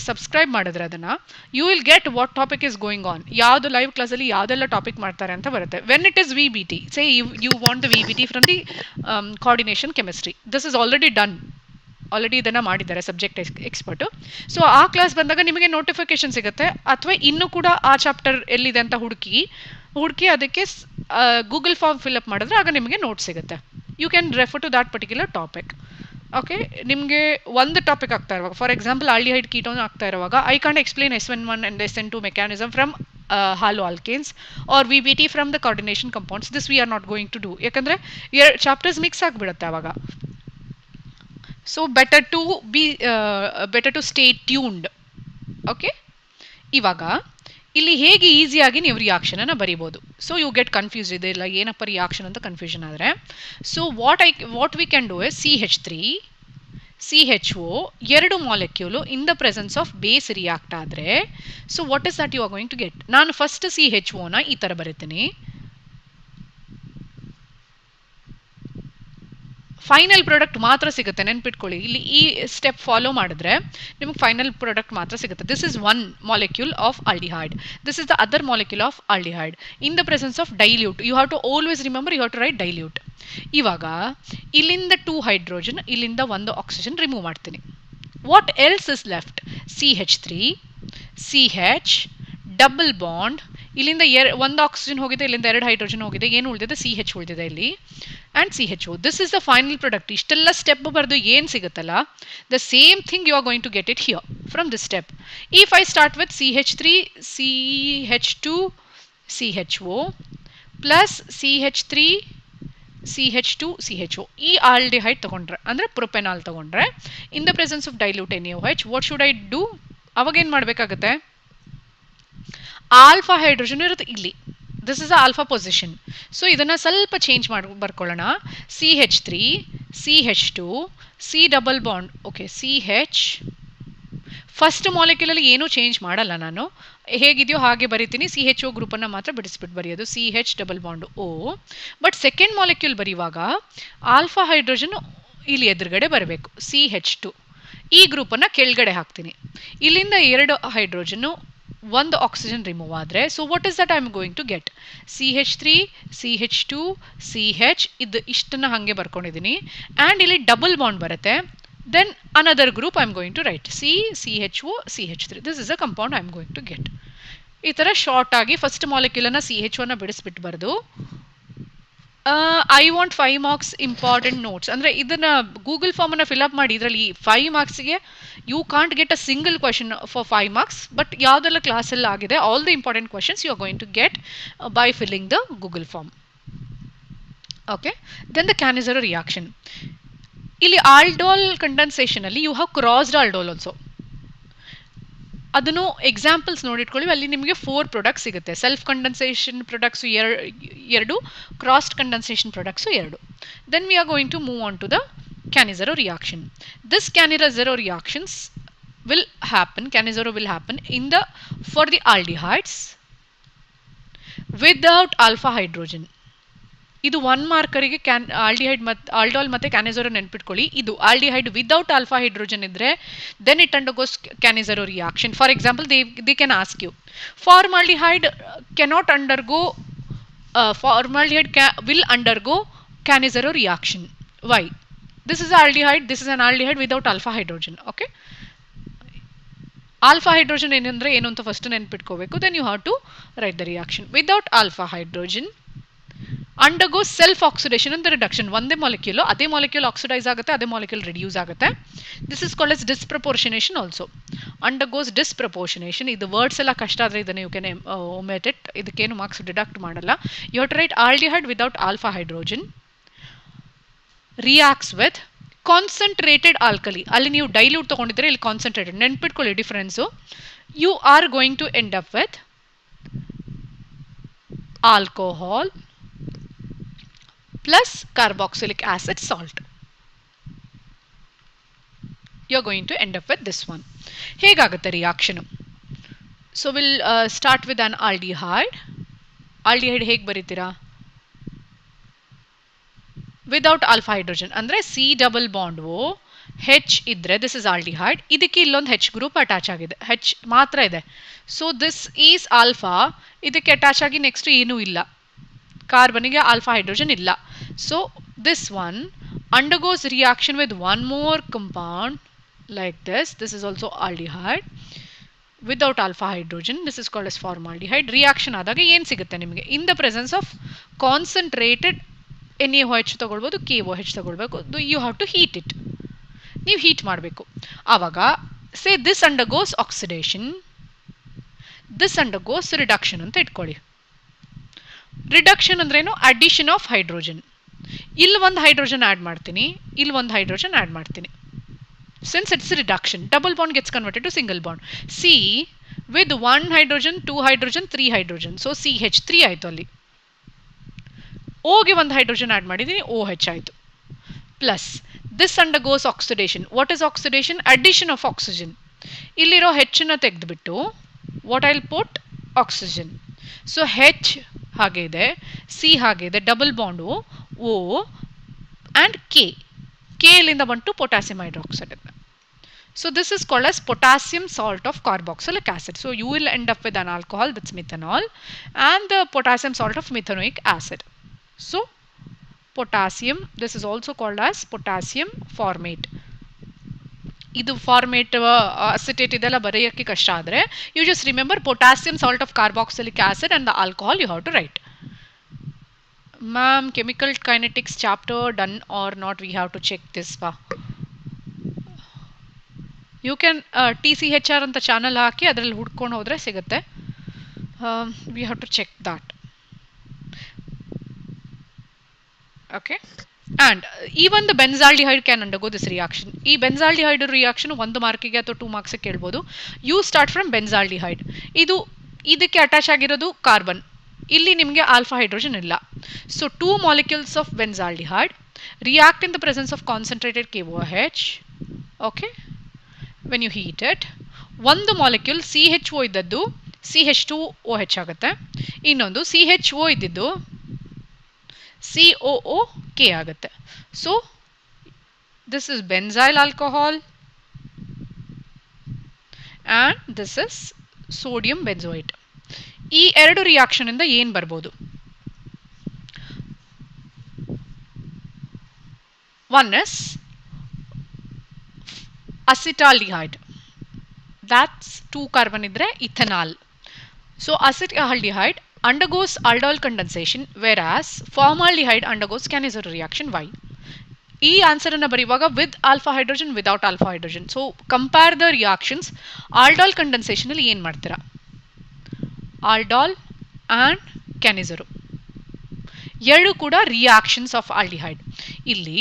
subscribe ಮಾಡಿದ್ರೆ ಅದನ್ನು you will get what topic is going on, ಯಾವುದು live ಕ್ಲಾಸಲ್ಲಿ ಯಾವುದೆಲ್ಲ topic ಮಾಡ್ತಾರೆ ಅಂತ ಬರುತ್ತೆ. When it is VBT, say you want the VBT from the coordination chemistry, this is already done, already ಇದನ್ನು ಮಾಡಿದ್ದಾರೆ ಸಬ್ಜೆಕ್ಟ್ ಎಕ್ಸ್ಪರ್ಟು. ಸೊ ಆ class ಬಂದಾಗ ನಿಮಗೆ ನೋಟಿಫಿಕೇಶನ್ ಸಿಗುತ್ತೆ, ಅಥವಾ ಇನ್ನೂ ಕೂಡ ಆ ಚಾಪ್ಟರ್ ಎಲ್ಲಿದೆ ಅಂತ ಹುಡುಕಿ ಅದಕ್ಕೆ ಗೂಗಲ್ ಫಾರ್ಮ್ ಫಿಲ್ಅಪ್ ಮಾಡಿದ್ರೆ ಆಗ ನಿಮಗೆ ನೋಟ್ ಸಿಗುತ್ತೆ. You can refer to that particular topic. Okay, ನಿಮಗೆ ಒಂದು ಟಾಪಿಕ್ ಆಗ್ತಾ ಇರುವಾಗ, ಫಾರ್ ಎಕ್ಸಾಂಪಲ್ ಆಲ್ಡಿಹೈಡ್ ಕೀಟೋನ್ ಆಗ್ತಾ ಇರುವಾಗ, I can't explain SN1 and SN2 mechanism from haloalkanes or VBT from the coordination compounds. This we are not going to do, ಯಾಕಂದರೆ chapters mix ಆಗಿಬಿಡುತ್ತೆ ಆವಾಗ. So better to stay tuned. Okay, ಇವಾಗ ಇಲ್ಲಿ ಹೇಗೆ ಈಸಿಯಾಗಿ ನೀವು ರಿಯಾಕ್ಷನ್ ಅನ್ನು ಬರೀಬಹುದು. ಸೊ ಯು ಗೆಟ್ ಕನ್ಫ್ಯೂಸ್ ಇದೆ ಇಲ್ಲ ಏನಪ್ಪ ರಿಯಾಕ್ಷನ್ ಅಂತ ಕನ್ಫ್ಯೂಷನ್ ಆದರೆ, so what we can do is CH3 CHO ಎರಡು molecule in the presence of base react ಆದರೆ, so what is that you are going to get. ನಾನು ಫಸ್ಟ್ CHOನ ಈ ಥರ ಬರೀತೀನಿ, ಫೈನಲ್ ಪ್ರಾಡಕ್ಟ್ ಮಾತ್ರ ಸಿಗುತ್ತೆ. ನೆನ್ಪಿಟ್ಕೊಳ್ಳಿ, ಇಲ್ಲಿ ಈ ಸ್ಟೆಪ್ ಫಾಲೋ ಮಾಡಿದ್ರೆ ನಿಮಗೆ ಫೈನಲ್ ಪ್ರಾಡಕ್ಟ್ ಮಾತ್ರ ಸಿಗುತ್ತೆ. This is one molecule of aldehyde, this is the other molecule of aldehyde in the presence of dilute. You have to always remember, you have to write dilute. ಇವಾಗ ಇಲ್ಲಿಂದ 2 hydrogen, ಇಲ್ಲಿಂದ 1 oxygen remove ಮಾಡ್ತೀನಿ. What else is left? CH3 CH double bond, ಇಲ್ಲಿಂದ 1 oxygen ಹೋಗಿದೆ, ಇಲ್ಲಿಂದ 2 hydrogen ಹೋಗಿದೆ, ಏನು ಉಳಿದಿದೆ? CH ಉಳಿದಿದೆ ಇಲ್ಲಿ, and CHO. This is the final product. ಇಷ್ಟೆಲ್ಲ ಸ್ಟೆಪ್ ಬರೆದು ಏನು ಸಿಗುತ್ತಲ್ಲ, the same thing you are going to get it here from this step. If I start with CH3 CH2 CHO plus CH3 CH2 CHO, ಈ aldehyde ತಗೊಂಡ್ರೆ ಅಂದರೆ propanal ತಗೊಂಡ್ರೆ in the presence of dilute NaOH, what should I do? ಅವಾಗ ಏನು ಮಾಡಬೇಕಾಗುತ್ತೆ? Alpha hydrogen ಇರುತ್ತೆ ಇಲ್ಲಿ, this is the alpha position. So ಇದನ್ನು ಸ್ವಲ್ಪ ಚೇಂಜ್ ಮಾಡಿ ಬರ್ಕೊಳ್ಳೋಣ. CH3 CH2 C double bond, okay CH first ಮಾಲಿಕ್ಯೂಲಲ್ಲಿ ಏನೂ ಚೇಂಜ್ ಮಾಡಲ್ಲ, ನಾನು ಹೇಗಿದೆಯೋ ಹಾಗೆ ಬರೀತೀನಿ. CHO ಗ್ರೂಪನ್ನು ಮಾತ್ರ ಬಿಡಿಸ್ಬಿಟ್ಟು ಬರೆಯೋದು, CH double bond O. But second molecule ಬರೆಯುವಾಗ ಆಲ್ಫಾ ಹೈಡ್ರೋಜನ್ ಇಲ್ಲಿ ಎದುರುಗಡೆ ಬರಬೇಕು, CH2. ಈ ಗ್ರೂಪನ್ನು ಕೆಳಗಡೆ ಹಾಕ್ತೀನಿ. ಇಲ್ಲಿಂದ 2 ಹೈಡ್ರೋಜನ್ನು, 1 ಆಕ್ಸಿಜನ್ ರಿಮೂವ್ ಆದರೆ, so what is that I am going to get? CH3 CH2 CH, ಇದು ಇಷ್ಟನ್ನು ಹಾಗೆ ಬರ್ಕೊಂಡಿದ್ದೀನಿ. ಆ್ಯಂಡ್ ಇಲ್ಲಿ ಡಬಲ್ ಬಾಂಡ್ ಬರುತ್ತೆ. Then another group I am going to write CHO CH3. This is a compound I am going to get. ಈ ಥರ short ಆಗಿ first ಮಾಲಿಕ್ಯೂಲನ್ನು CHOನ ಬಿಡಿಸ್ಬಿಟ್ಟು ಬರೆದು, I want 5 marks important notes ಅಂದರೆ ಇದನ್ನು ಗೂಗಲ್ ಫಾರ್ಮನ್ನು ಫಿಲಪ್ ಮಾಡಿ. ಇದರಲ್ಲಿ 5 ಮಾರ್ಕ್ಸ್ಗೆ you can't get a single question for 5 marks, but ಯಾವುದೆಲ್ಲ ಕ್ಲಾಸಲ್ಲಿ ಆಗಿದೆ all the important questions you are going to get by filling the Google form. Okay, then the Cannizzaro reaction. ಇಲ್ಲಿ ಆಲ್ಡೋಲ್ ಕಂಡೆನ್ಸೇಷನ್ ಅಲ್ಲಿ you have crossed aldol also. ಅದನ್ನು examples ನೋಡಿಟ್ಕೊಳ್ಳಿ, ಅಲ್ಲಿ ನಿಮಗೆ 4 products ಸಿಗುತ್ತೆ. Self condensation products 2, crossed condensation products 2. Then we are going to move on to the Cannizaro reaction. This Cannizaro reactions will happen, Cannizaro will happen for the aldehydes without alpha hydrogen. ಇದು 1 ಮಾರ್ಕರಿಗೆ aldehyde ಮತ್ತು ಆಲ್ಡೋಲ್ ಮತ್ತು Cannizzaro ನೆನ್ಪಿಟ್ಕೊಳ್ಳಿ. ಇದು aldehyde without alpha hydrogen ಇದ್ದರೆ then it undergoes Cannizzaro reaction. For example they can ask you, formaldehyde cannot undergo, formaldehyde will undergo Cannizzaro reaction. Why? This is aldehyde, this is an aldehyde without alpha hydrogen. Okay, alpha hydrogen ಏನಂದರೆ ಏನು ಅಂತ first ನೆನ್ಪಿಟ್ಕೋಬೇಕು. Then you have to write the reaction. Without alpha hydrogen undergoes self oxidation and the reduction. ಒಂದೇ molecule, ಅದೇ molecule oxidise ಆಗುತ್ತೆ, ಅದೇ molecule reduce ಆಗುತ್ತೆ. This is called as disproportionation also. Undergoes disproportionation. ಇದು ವರ್ಡ್ಸ್ ಎಲ್ಲ ಕಷ್ಟ ಆದರೆ ಇದನ್ನು ಯು ಕ್ಯಾನ್ ಒಮೆಟ್ ಇಟ್, ಇದಕ್ಕೇನು ಮಾರ್ಕ್ಸ್ ಡಿಡಕ್ಟ್ ಮಾಡಲ್ಲ. You have to write aldehyde without alpha hydrogen reacts with concentrated alkali. ಅಲ್ಲಿ ನೀವು ಡೈಲ್ಯೂಟ್ ತೊಗೊಂಡಿದ್ರೆ ಇಲ್ಲಿ ಕಾನ್ಸಂಟ್ರೇಟೆಡ್. ನೆನ್ಪಿಟ್ಕೊಳ್ಳಿ difference. You are going to end up with alcohol plus carboxylic acid salt. You are going to end up with this one. ಹೇಗಾಗುತ್ತೆ reaction? So will start with an aldehyde. Aldehyde ಹೇಗೆ ಬರೀತೀರಾ? Without alpha hydrogen ಅಂದರೆ C double bond O H ಇದ್ದರೆ this is aldehyde. ಇದಕ್ಕೆ ಇಲ್ಲೊಂದು H group attach ಆಗಿದೆ, H ಮಾತ್ರ ಇದೆ. So this is alpha, ಇದಕ್ಕೆ ಅಟ್ಯಾಚ್ ಆಗಿ ನೆಕ್ಸ್ಟ್ ಏನೂ ಇಲ್ಲ, ಕಾರ್ಬನಿಗೆ ಆಲ್ಫಾ ಹೈಡ್ರೋಜನ್ ಇಲ್ಲ. So this one undergoes reaction with one more compound like this. This is also aldehyde without alpha hydrogen. This is called as formaldehyde. Reaction ಆದಾಗ ಏನು ಸಿಗುತ್ತೆ ನಿಮಗೆ? In the presence of concentrated NaOH ತಗೊಳ್ಬೋದು, KOH ತಗೊಳ್ಬೇಕು. You have to heat it. ನೀವು heat ಮಾಡಬೇಕು. ಆವಾಗ say this undergoes oxidation, this undergoes reduction ಅಂತ ಇಟ್ಕೊಳ್ಳಿ. ರಿಡಕ್ಷನ್ ಅಂದ್ರೇನು? Addition of hydrogen. ಇಲ್ಲಿ ಒಂದು ಹೈಡ್ರೋಜನ್ ಆ್ಯಡ್ ಮಾಡ್ತೀನಿ, ಇಲ್ಲಿ ಒಂದು ಹೈಡ್ರೋಜನ್ ಆ್ಯಡ್ ಮಾಡ್ತೀನಿ. Since it's reduction, double bond gets converted to single bond. C with 1 hydrogen, 2 hydrogen, 3 hydrogen. So CH3 ಆಯಿತು ಅಲ್ಲಿ. Oಗೆ ಒಂದು ಹೈಡ್ರೋಜನ್ ಆ್ಯಡ್ ಮಾಡಿದ್ದೀನಿ, OH ಆಯಿತು. Plus this undergoes oxidation. What is oxidation? Addition of oxygen. ಇಲ್ಲಿರೋ Hನ ತೆಗೆದುಬಿಟ್ಟು what I'll put? Oxygen. So H ಹಾಗೆ ಇದೆ, C ಹಾಗೆ ಇದೆ, double bond O and K. K ಇಲ್ಲಿಂದ ಬಂತು potassium hydroxide. So this is called as potassium salt of carboxylic acid. So you will end up with an alcohol, that's methanol, and the potassium salt of methanoic acid. So potassium, this is also called as potassium formate. ಇದು formate acetate ಇದೆಲ್ಲ ಬರೆಯೋಕ್ಕೆ ಕಷ್ಟ ಆದರೆ you just remember potassium salt of carboxylic acid and the alcohol you have to write. Ma'am chemical kinetics chapter done or not, we have to check this ಬಾ. You can TCHR ಅಂತ channel ಹಾಕಿ ಅದರಲ್ಲಿ ಹುಡ್ಕೊಂಡು ಹೋದರೆ ಸಿಗುತ್ತೆ. We have to check that. Okay, and even the benzaldehyde can undergo this reaction. ಈ benzaldehyde reaction 1 ಮಾರ್ಕಿಗೆ ಅಥವಾ 2 ಮಾರ್ಕ್ಸ್ ಕೇಳ್ಬೋದು. You start from benzaldehyde. ಇದಕ್ಕೆ ಅಟ್ಯಾಚ್ ಆಗಿರೋದು ಕಾರ್ಬನ್, ಇಲ್ಲಿ ನಿಮಗೆ ಆಲ್ಫಾ ಹೈಡ್ರೋಜನ್ ಇಲ್ಲ. So 2 molecules of benzaldehyde react in the presence of concentrated KOH. Okay, when you heat it, ಒಂದು ಮಾಲಿಕ್ಯೂಲ್ CHO ಇದ್ದದ್ದು CH2OH ಆಗುತ್ತೆ, ಇನ್ನೊಂದು CHO ಇದ್ದಿದ್ದು COOK ಆಗುತ್ತೆ. So this is benzyl alcohol and this is sodium benzoate. ಈ ಎರಡು reaction ಇಂದ ಏನು ಬರ್ಬೋದು? One is acetaldehyde, that's 2 carbon ಇದ್ರೆ ethanol. So acetaldehyde undergoes aldol condensation, whereas formaldehyde undergoes Cannizaro reaction. Why? ಈ ಆನ್ಸರ್ ಅನ್ನು ಬರೆಯುವಾಗ with alpha hydrogen, without alpha hydrogen. So compare the reactions. Aldol condensation ಅಲ್ಲಿ ಏನು ಮಾಡ್ತೀರಾ? ಆಲ್ಡಾಲ್ ಆ್ಯಂಡ್ ಕ್ಯಾನಿಜರೋ ಎರಡು ಕೂಡ reactions of aldehyde. ಇಲ್ಲಿ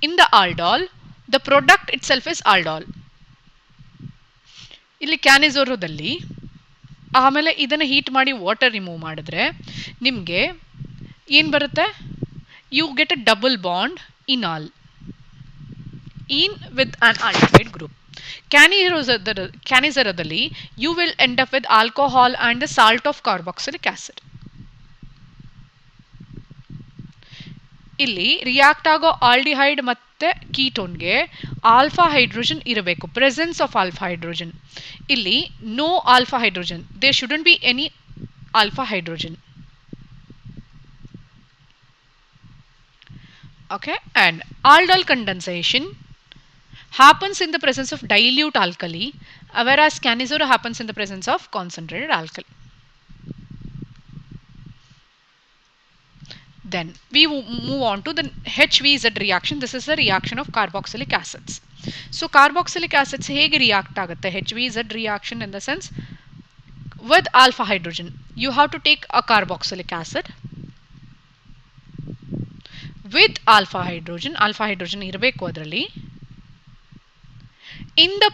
in the aldol the product itself is aldol. ಇಲ್ಲಿ ಕ್ಯಾನಿಜೋರೋದಲ್ಲಿ ಆಮೇಲೆ ಇದನ್ನು ಹೀಟ್ ಮಾಡಿ ವಾಟರ್ ರಿಮೂವ್ ಮಾಡಿದ್ರೆ ನಿಮಗೆ ಏನು ಬರುತ್ತೆ? You get a double bond enal in with an aldehyde group. ಕ್ಯಾನಿಜರೋದಲ್ಲಿ you will end up with alcohol and the salt of carboxylic acid. ಇಲ್ಲಿ ರಿಯಾಕ್ಟ್ ಆಗೋ ಆಲ್ಡಿಹೈಡ್ ಮತ್ತು ಕೀಟೋನ್ಗೆ ಆಲ್ಫಾ ಹೈಡ್ರೋಜನ್ ಇರಬೇಕು, ಪ್ರೆಸೆನ್ಸ್ ಆಫ್ ಆಲ್ಫಾ ಹೈಡ್ರೋಜನ್. ಇಲ್ಲಿ no alpha hydrogen, there shouldn't be any alpha hydrogen. Okay, and aldol condensation happens in the presence of dilute alkali, whereas Cannizaro happens in the presence of concentrated alkali. Then we move on to the HVZ reaction. This is the reaction of carboxylic acids. So carboxylic acids ಹೇಗೆ react ಆಗುತ್ತೆ? HVZ reaction in the sense with alpha hydrogen. You have to take a carboxylic acid with alpha hydrogen ಇರಬೇಕು ಅದರಲ್ಲಿ. In the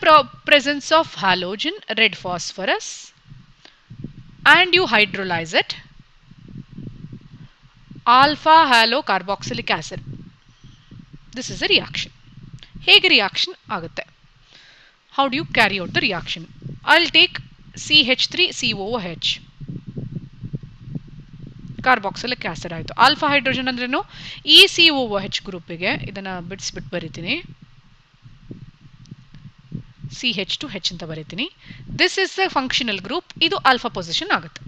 presence of halogen, red phosphorus, and you hydrolyze it, alpha halo carboxylic acid. This is a reaction. ಹೇಗೆ reaction ಆಗುತ್ತೆ? How do you carry out the reaction? I'll take CH3COOH, carboxylic acid ಆಯಿತು. Alpha hydrogen ಅಂದ್ರೇನು? ಈ COOH ಗ್ರೂಪಿಗೆ ಇದನ್ನು ಬಿಡಿಸ್ಬಿಟ್ಟು ಬರಿತೀನಿ, CH2H ಅಂತ ಬರಿತೀನಿ. This is the functional group, ಇದು ಆಲ್ಫಾ ಪೊಸಿಷನ್ ಆಗುತ್ತೆ.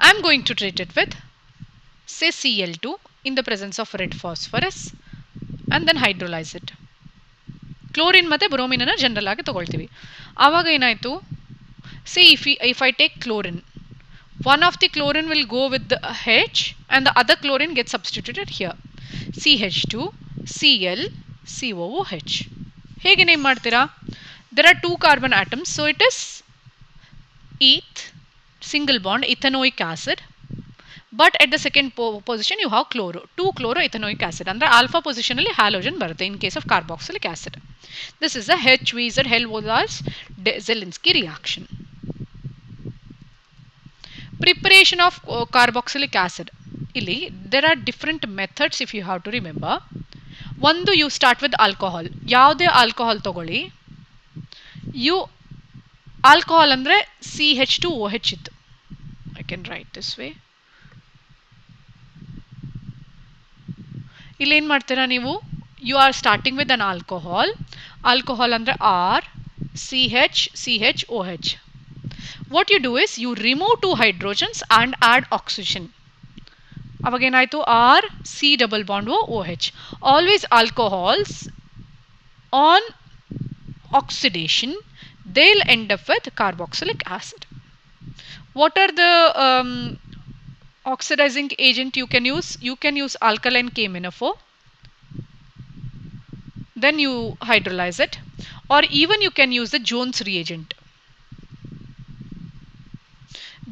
I am going to treat it with say Cl2 in the presence of red phosphorus and then hydrolyze it. Chlorine ಮತ್ತು ಬ್ರೋಮಿನನ್ನು general ಆಗಿ ತಗೊಳ್ತೀವಿ. ಆವಾಗ ಏನಾಯಿತು? See if I take chlorine, one of the chlorine will go with the H and the other chlorine gets substituted here. CH2 Cl COOH. ಹೇಗೆ name ಮಾಡ್ತೀರಾ? There are 2 carbon atoms, so it is eth, single bond ethanoic acid, But at the second position you have chloro, 2-chloroethanoic acid. Under alpha position alli halogen barutte in case of carboxylic acid. This is the HVZ Helmholtz-Zielinski reaction. Preparation of carboxylic acid. Illi there are different methods if you have to remember. One, you start with alcohol. Yavade alcohol togoli. You alcohol andre CH2OH ittu. I can write this way. ಇಲ್ಲಿ ಏನು ಮಾಡ್ತೀರಾ ನೀವು, you are starting with an alcohol. Alcohol ಅಂದ್ರೆ R, CH, CH, OH. What you do is you remove 2 hydrogens and add oxygen. ಅವಾಗ ಏನಾಯಿತು, R, C double bond O, OH. Always alcohols on oxidation, they'll end up with carboxylic acid. What are the oxidizing agent you can use? You can use alkaline K-MnFO. Then you hydrolyze it. Or even you can use the Jones reagent.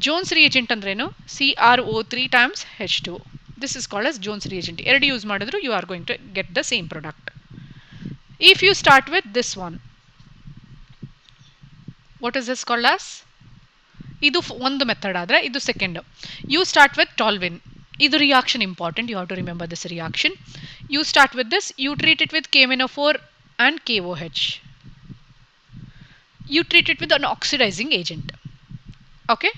Jones reagent andreno CrO3 times H2O. This is called as Jones reagent. Eradu use madidru you are going to get the same product. If you start with this one, what is this called as? Idu one method adre, idu second. You start with toluene. Idu reaction important, you have to remember this reaction. You start with this, you treat it with KMnO4 and KOH. You treat it with an oxidizing agent. Okay?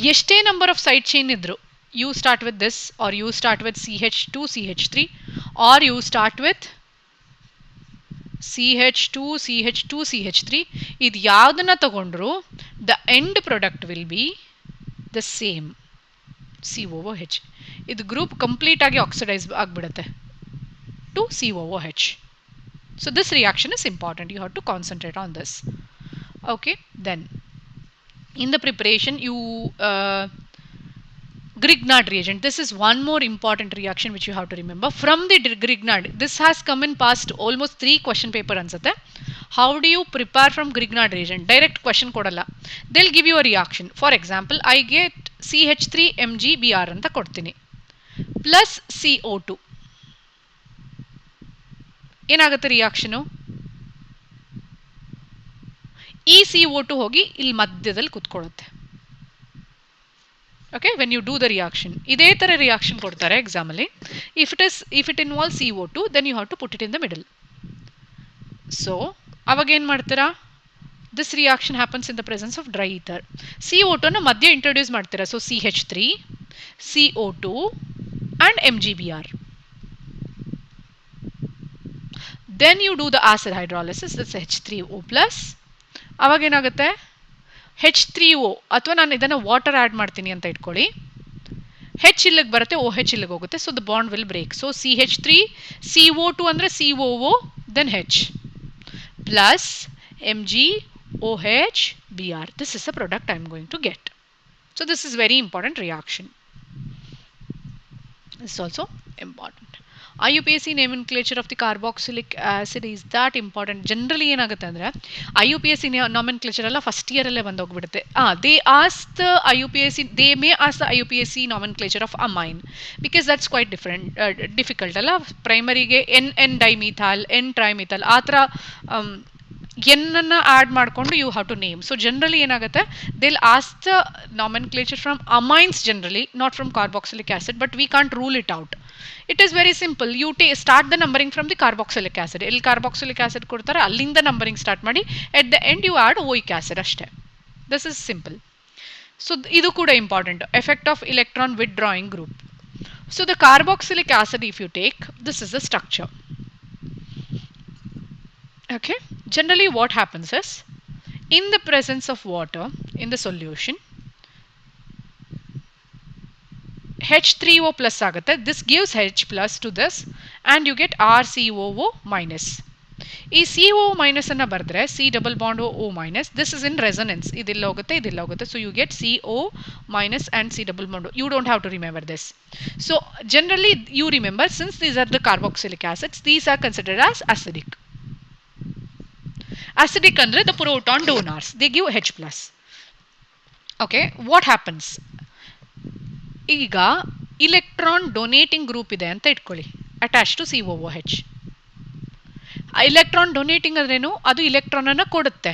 Yeste number of side chain idru, you start with this, or you start with CH2, CH3, or you start with CH2, CH2, CH3. Idu yavadana tagondru, the end product will be the same, COOH. Idu group complete agi oxidize agbidutte to COOH. So this reaction is important, you have to concentrate on this. Okay, then in the preparation you Grignard reagent. This is one more important reaction which you have to remember. From the Grignard, this has come in past almost 3 question paper ansate. How do you prepare from Grignard reagent? Direct question kodalla. They'll give you a reaction. For example, I get CH3MgBr anta kodtini plus CO2. ಏನಾಗುತ್ತೆ reaction? ಈ CO2 ಹೋಗಿ ಇಲ್ಲಿ ಮಧ್ಯದಲ್ಲಿ ಕುತ್ಕೊಳ್ಳುತ್ತೆ. Okay, when you do the reaction, ಇದೇ ತರ reaction ಕೊಡ್ತಾರೆ exam ಅಲ್ಲಿ. If it involves CO2, then you have to put it in the middle. So ಅವಾಗ ಏನು ಮಾಡ್ತೀರಾ? This reaction happens in the presence of dry ether. CO2 ನ ಮಧ್ಯ introduce ಮಾಡ್ತೀರಾ. So CH3, CO2 and MgBr. Then you do the acid hydrolysis, that's H3O plus. ಅವಾಗ ಏನಾಗುತ್ತೆ, H3O ಅಥವಾ ನಾನು ಇದನ್ನು ವಾಟರ್ ಆ್ಯಡ್ ಮಾಡ್ತೀನಿ ಅಂತ ಇಟ್ಕೊಳ್ಳಿ, H ಇಲ್ಲಿಗೆ ಬರುತ್ತೆ, OH ಇಲ್ಲಿಗೆ ಹೋಗುತ್ತೆ. So the bond will break. So CH3, CO2 ಅಂದರೆ COO, then H plus MgOH, Br. This is the product I am going to get. So this is very important reaction. This is also important. IUPAC nomenclature of the carboxylic acid is that important. Generally ಏನಾಗುತ್ತೆ ಅಂದರೆ IUPAC nomenclature ಎಲ್ಲ first year ಅಲ್ಲೇ ಬಂದೋಗ್ಬಿಡುತ್ತೆ. They ask the IUPAC, they may ask the IUPAC nomenclature of amine because that's quite difficult ಅಲ್ಲ. ಪ್ರೈಮರಿಗೆ N dimethyl, N trimethyl ಆ ಥರ ಎನ್ನನ್ನು add ಮಾಡಿಕೊಂಡು you have to name. So generally ಏನಾಗುತ್ತೆ, they'll ask the nomenclature from amines generally, not from carboxylic acid, but we can't rule it out. It is very simple. You start the numbering from the carboxylic acid. ಎಲ್ಲಿ carboxylic acid ಕೊಡ್ತಾರೆ ಅಲ್ಲಿಂದ numbering start ಮಾಡಿ at the end you add oic acid ಅಷ್ಟೇ. This is simple. So ಇದು ಕೂಡ important, effect of electron withdrawing group. So the carboxylic acid if you take, this is the structure. Okay, generally what happens is, in the presence of water in the solution, H3O plus ಆಗುತ್ತೆ, this gives H plus to this and you get RCOO minus. ಈ CO minus ಅನ್ನ ಬರೆದ್ರೆ C double bond O minus, this is in resonance, ಇದಿಲ್ಲ ಹೋಗುತ್ತೆ ಇದಿಲ್ಲ ಹೋಗುತ್ತೆ, so you get CO minus and C double bond O. You don't have to remember this. So generally you remember, since these are the carboxylic acids, these are considered as acidic. Acidic andre the proton donors, they give H plus. Okay, what happens? ಈಗ electron donating group ಇದೆ ಅಂತ ಇಟ್ಕೊಳ್ಳಿ, attach to COOH. Electron donating ಅಂದ್ರೇನು, ಅದು electron ಅನ್ನು ಕೊಡುತ್ತೆ.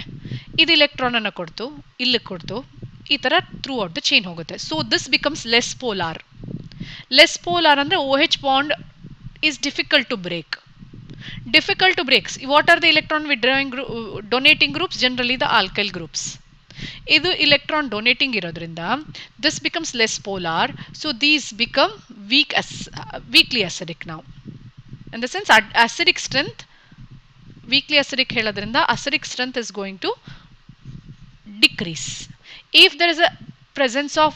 ಇದು electron ಅನ್ನು ಕೊಡ್ತು, ಇಲ್ಲಿ ಕೊಡ್ತು, ಈ ತರ ಥ್ರೂ ಔಟ್ ದ ಚೈನ್ ಹೋಗುತ್ತೆ. So this becomes less polar. Less polar ಅಂದ್ರೆ OH bond is difficult to break. Difficult to break. What are the electron withdrawing donating groups? Generally the alkyl groups. Idu electron donating irodrinda this becomes less polar, so these become weakly acidic now. In the sense acidic strength, weakly acidic heladrinda acidic strength is going to decrease. If there is a presence of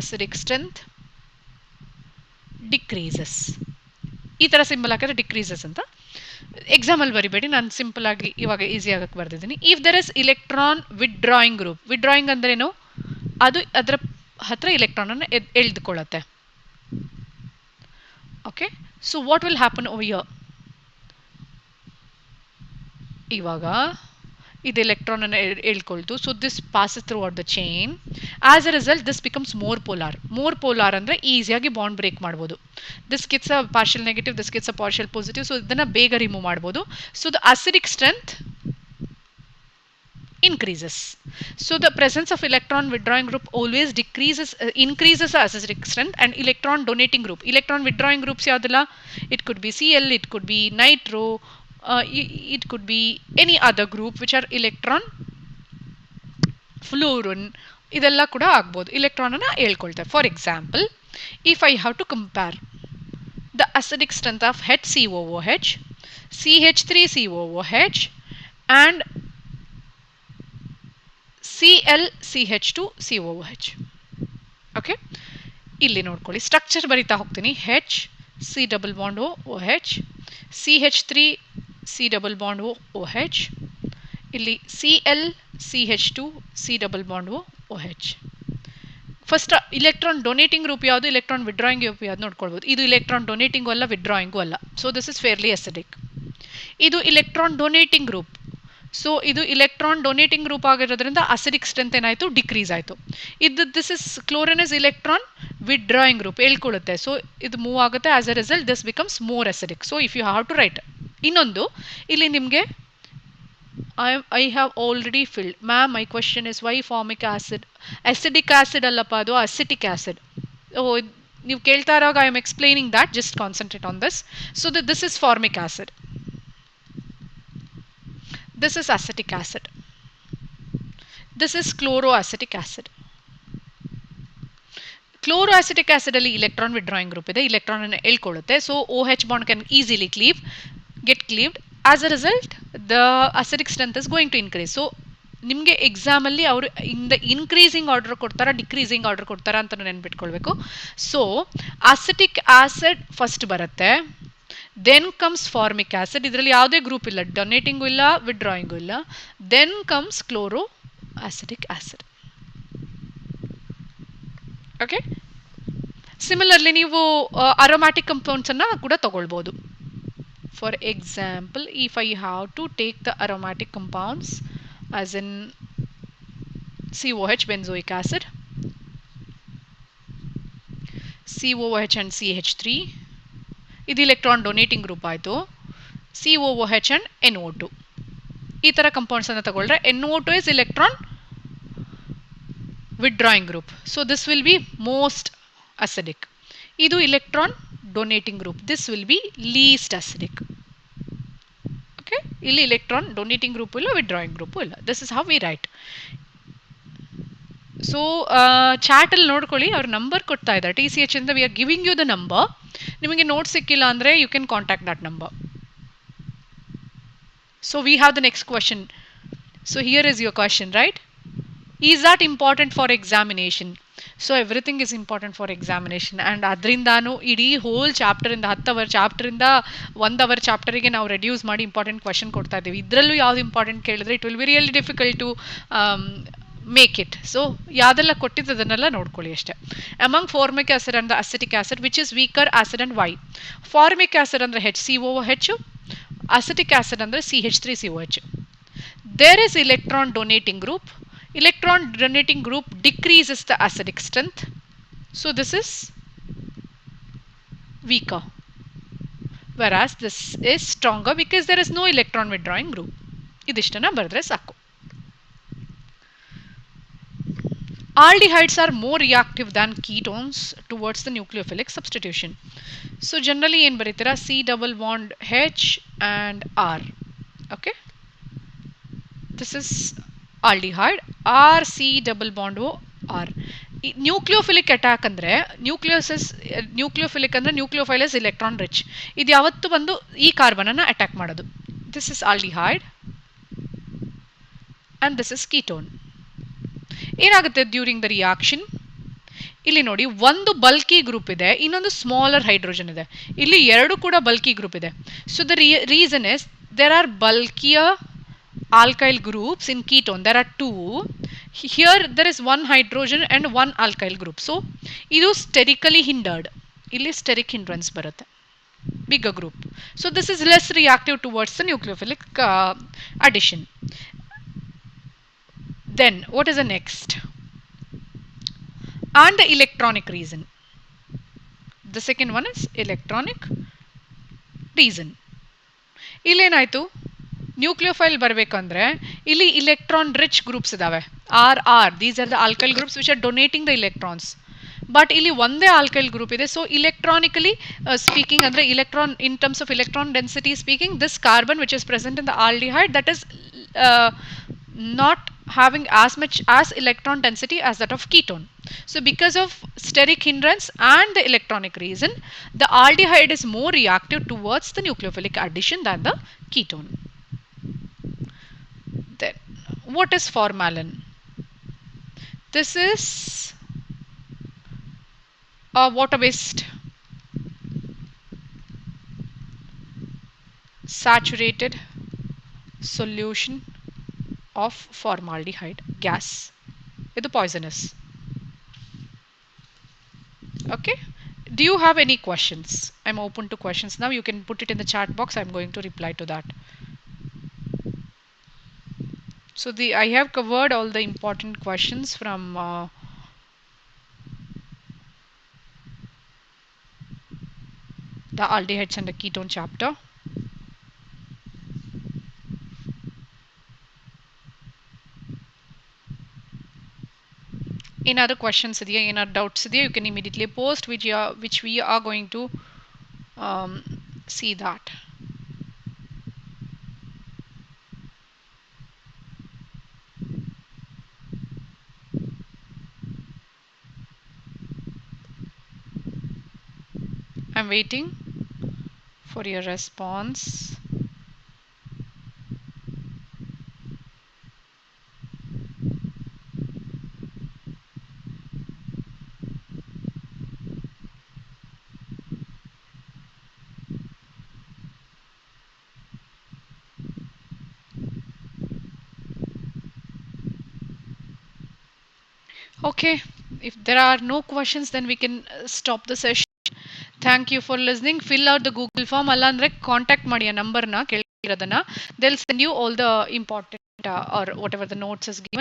acidic strength decreases. ಈ ಥರ symbol ಹಾಕಿದ್ರೆ decreases ಅಂತ. Example ಬರಿಬೇಡಿ, ನಾನು simple ಆಗಿ ಇವಾಗ easy ಆಗಕ್ಕೆ ಬರ್ದಿದ್ದೀನಿ. If there is electron withdrawing group, withdrawing ಅಂದ್ರೇನು, ಅದು ಅದರ ಹತ್ರ ಇಲೆಕ್ಟ್ರಾನ್ ಅನ್ನು ಎಳೆದುಕೊಳ್ಳುತ್ತೆ. Okay, so what will happen over here? ಇವಾಗ ಇದು ಎಲೆಕ್ಟ್ರಾನ್ ಅನ್ನು ಎಳ್ಕೊಳ್ತು, so this passes throughout the chain. As a result this becomes more polar. More polar ಅಂದರೆ ಈಸಿಯಾಗಿ ಬಾಂಡ್ ಬ್ರೇಕ್ ಮಾಡ್ಬೋದು. This gets a partial negative, this gets a partial positive, so ಇದನ್ನು ಬೇಗ remove ಮಾಡ್ಬೋದು. So the acidic strength increases. So the presence of electron withdrawing group always increases the acidic strength. And electron donating group, electron withdrawing groups yaudilla, it could be Cl, it could be nitro, it could be any other group which are electron fluorine, ಇದೆಲ್ಲ ಕೂಡ ಆಗ್ಬೋದು. electron ಅನ್ನು ಹೇಳ್ಕೊಳ್ತಾರೆ. For example, if I have to compare the acidic strength of HCOOH, CH3COOH and ClCH2COOH. Okay, ಇಲ್ಲಿ ನೋಡ್ಕೊಳ್ಳಿ, structure ಬರಿತಾ ಹೋಗ್ತೀನಿ. H C double bond OH, CH3 C double bond OH, ಇಲ್ಲಿ Cl CH2 C double bond OH. First electron donating group ಯಾವುದು, electron withdrawing group ಯಾವುದು ನೋಡ್ಕೊಳ್ಬೋದು. ಇದು electron donating ಅಲ್ಲ, ವಿಡ್ರಾಯಿಂಗು ಅಲ್ಲ. So this is fairly acidic. ಇದು electron donating group. So ಇದು electron donating group ಆಗಿರೋದ್ರಿಂದ ಅಸಿಡಿಕ್ ಸ್ಟ್ರೆಂತ್ ಏನಾಯಿತು, ಡಿಕ್ರೀಸ್ ಆಯಿತು. ಇದು this is chlorine is electron withdrawing group, ಹೇಳ್ಕೊಳ್ಳುತ್ತೆ. ಸೊ ಇದು ಮೂವ್ ಆಗುತ್ತೆ. As a result this becomes more acidic. So if you have to write. ಇನ್ನೊಂದು ಇಲ್ಲಿ ನಿಮಗೆ I have already filled. Ma'am, my question is why formic acid? Acidic acid allapa, adu acetic acid. Oh, ನೀವು ಕೇಳ್ತಾ ಇರುವಾಗ I am explaining that. Just concentrate on this. So this is formic acid. This is acetic acid. This is chloroacetic acid. Chloroacetic acid ಅಲ್ಲಿ electron withdrawing group ಇದೆ, electron ಅನ್ನು ಎಳ್ಕೊಳ್ಳುತ್ತೆ. So OH bond can easily get cleaved. As a result, the acidic strength is going to increase. So ನಿಮಗೆ ಎಕ್ಸಾಮಲ್ಲಿ ಅವರು ಇಂದ increasing order ಕೊಡ್ತಾರಾ, decreasing order ಕೊಡ್ತಾರಾ ಅಂತ ನೆನ್ಪಿಟ್ಕೊಳ್ಬೇಕು. ಸೊ ಅಸಿಟಿಕ್ ಆಸಿಡ್ ಫಸ್ಟ್ ಬರುತ್ತೆ, ದೆನ್ ಕಮ್ಸ್ ಫಾರ್ಮಿಕ್ ಆಸಿಡ್. ಇದರಲ್ಲಿ ಯಾವುದೇ ಗ್ರೂಪ್ ಇಲ್ಲ, ಡೊನೇಟಿಂಗು ಇಲ್ಲ, ವಿಡ್ರಾಯಿಂಗು ಇಲ್ಲ. Then comes chloro acetic acid. Okay, similarly ನೀವು ಅರೋಮ್ಯಾಟಿಕ್ ಕಂಪೌಂಡ್ಸ್ ಅನ್ನ ಕೂಡ ತಗೊಳ್ಬೋದು. For example, if I have to take the aromatic compounds as in COH, benzoic acid, COOH and CH3, ಇದು electron donating group ಆಯಿತು. COOH and NO2, ಈ ಥರ compounds ಅನ್ನು ತಗೊಳ್ರೆ NO2 is electron withdrawing group. So this will be most acidic. ಇದು electron donating group. This will be least acidic. Okay, ಇಲ್ಲಿ electron donating group ಇಲ್ಲ, withdrawing group ಇಲ್ಲ. This is how we write. So chat ಅಲ್ಲಿ ನೋಡ್ಕೊಳ್ಳಿ, ಅವ್ರ number ಕೊಡ್ತಾ ಇದ್ದಾರೆ TCH ಇಂದ. We are giving you the number. ನಿಮಗೆ ನೋಟ್ ಸಿಕ್ಕಿಲ್ಲ ಅಂದರೆ you can contact that number. So we have the next question. So here is your question, right? Is that important for examination? So everything is important for examination. And ಅದರಿಂದಾನು ಇಡೀ hole ಚಾಪ್ಟರಿಂದ 10 hour ಚಾಪ್ಟರಿಂದ 1 hour ಚಾಪ್ಟರಿಗೆ ನಾವು reduce ಮಾಡಿ important question ಕೊಡ್ತಾ ಇದ್ದೀವಿ. ಇದರಲ್ಲೂ ಯಾವ್ದು important ಕೇಳಿದ್ರೆ it will be really difficult to make it. So ಯಾವುದೆಲ್ಲ ಕೊಟ್ಟಿದ್ದು ಅದನ್ನೆಲ್ಲ ನೋಡ್ಕೊಳ್ಳಿ ಅಷ್ಟೇ. Among formic acid and acetic acid which is weaker acid and why? Formic acid ಅಂದರೆ HCOOH, ಅಸಿಟಿಕ್ ಆಸಿಡ್ ಅಂದರೆ CH3COH. There is electron donating group. Electron donating group decreases the acidic strength. So this is weaker, whereas this is stronger because there is no electron withdrawing group. ಇದಿಷ್ಟನ್ನ ಬರೆದ್ರೆ ಸಾಕು. Aldehydes are more reactive than ketones towards the nucleophilic substitution. So generally ಏನು ಬರೀತೀರಾ, C double bond H and R. Okay, this is aldehyde. R C double bond O R. Nucleophilic attack ಅಂದರೆ nucleophilic ಅಂದರೆ nucleophile is electron rich. ಇದು ಯಾವತ್ತು ಬಂದು ಈ ಕಾರ್ಬನನ್ನು attack ಮಾಡೋದು. This is aldehyde and this is ketone. ಏನಾಗುತ್ತೆ during the reaction, ಇಲ್ಲಿ ನೋಡಿ ಒಂದು ಬಲ್ಕಿ ಗ್ರೂಪ್ ಇದೆ, ಇನ್ನೊಂದು ಸ್ಮಾಲರ್ ಹೈಡ್ರೋಜನ್ ಇದೆ. ಇಲ್ಲಿ ಎರಡು ಕೂಡ ಬಲ್ಕಿ ಗ್ರೂಪ್ ಇದೆ. So the reason is there are bulkier alkyl groups in ketone. There are two. Here there is one hydrogen and one alkyl group. So idu sterically hindered. Illi steric hindrance barutte, bigger group. So this is less reactive towards the nucleophilic addition. Then what is the next? And the electronic reason. The second one is electronic reason. Illenaitu nucleophile ಬರಬೇಕಂದ್ರೆ ಇಲ್ಲಿ electron rich groups ಇದಾವೆ, are these are the alkyl groups which are donating the electrons. But ಇಲ್ಲಿ ಒಂದೇ alkyl group ಇದೆ. So ಇಲೆಕ್ಟ್ರಾನಿಕಲಿ speaking ಅಂದರೆ electron in terms of electron density speaking, this carbon which is present in the aldehyde that is not having as much as electron density as that of ketone. So because of steric hindrance and the electronic reason, the aldehyde is more reactive towards the nucleophilic addition than the ketone. Then what is formalin? This is a water based saturated solution of formaldehyde gas. It is poisonous. Okay, do you have any questions? I'm open to questions now. You can put it in the chat box. I'm going to reply to that. So I have covered all the important questions from the aldehydes and the ketone chapter. In other questions idea, in other doubts idea, you can immediately post, which we are going to see that. I'm waiting for your response. Okay, if there are no questions, then we can stop the session. Thank you for listening. Fill out the Google form. Alla andre contact ಮಾಡಿ ಆ ನಂಬರ್ನ ಕೇಳಿರೋದನ್ನ. They'll send you all the important or whatever the notes is given.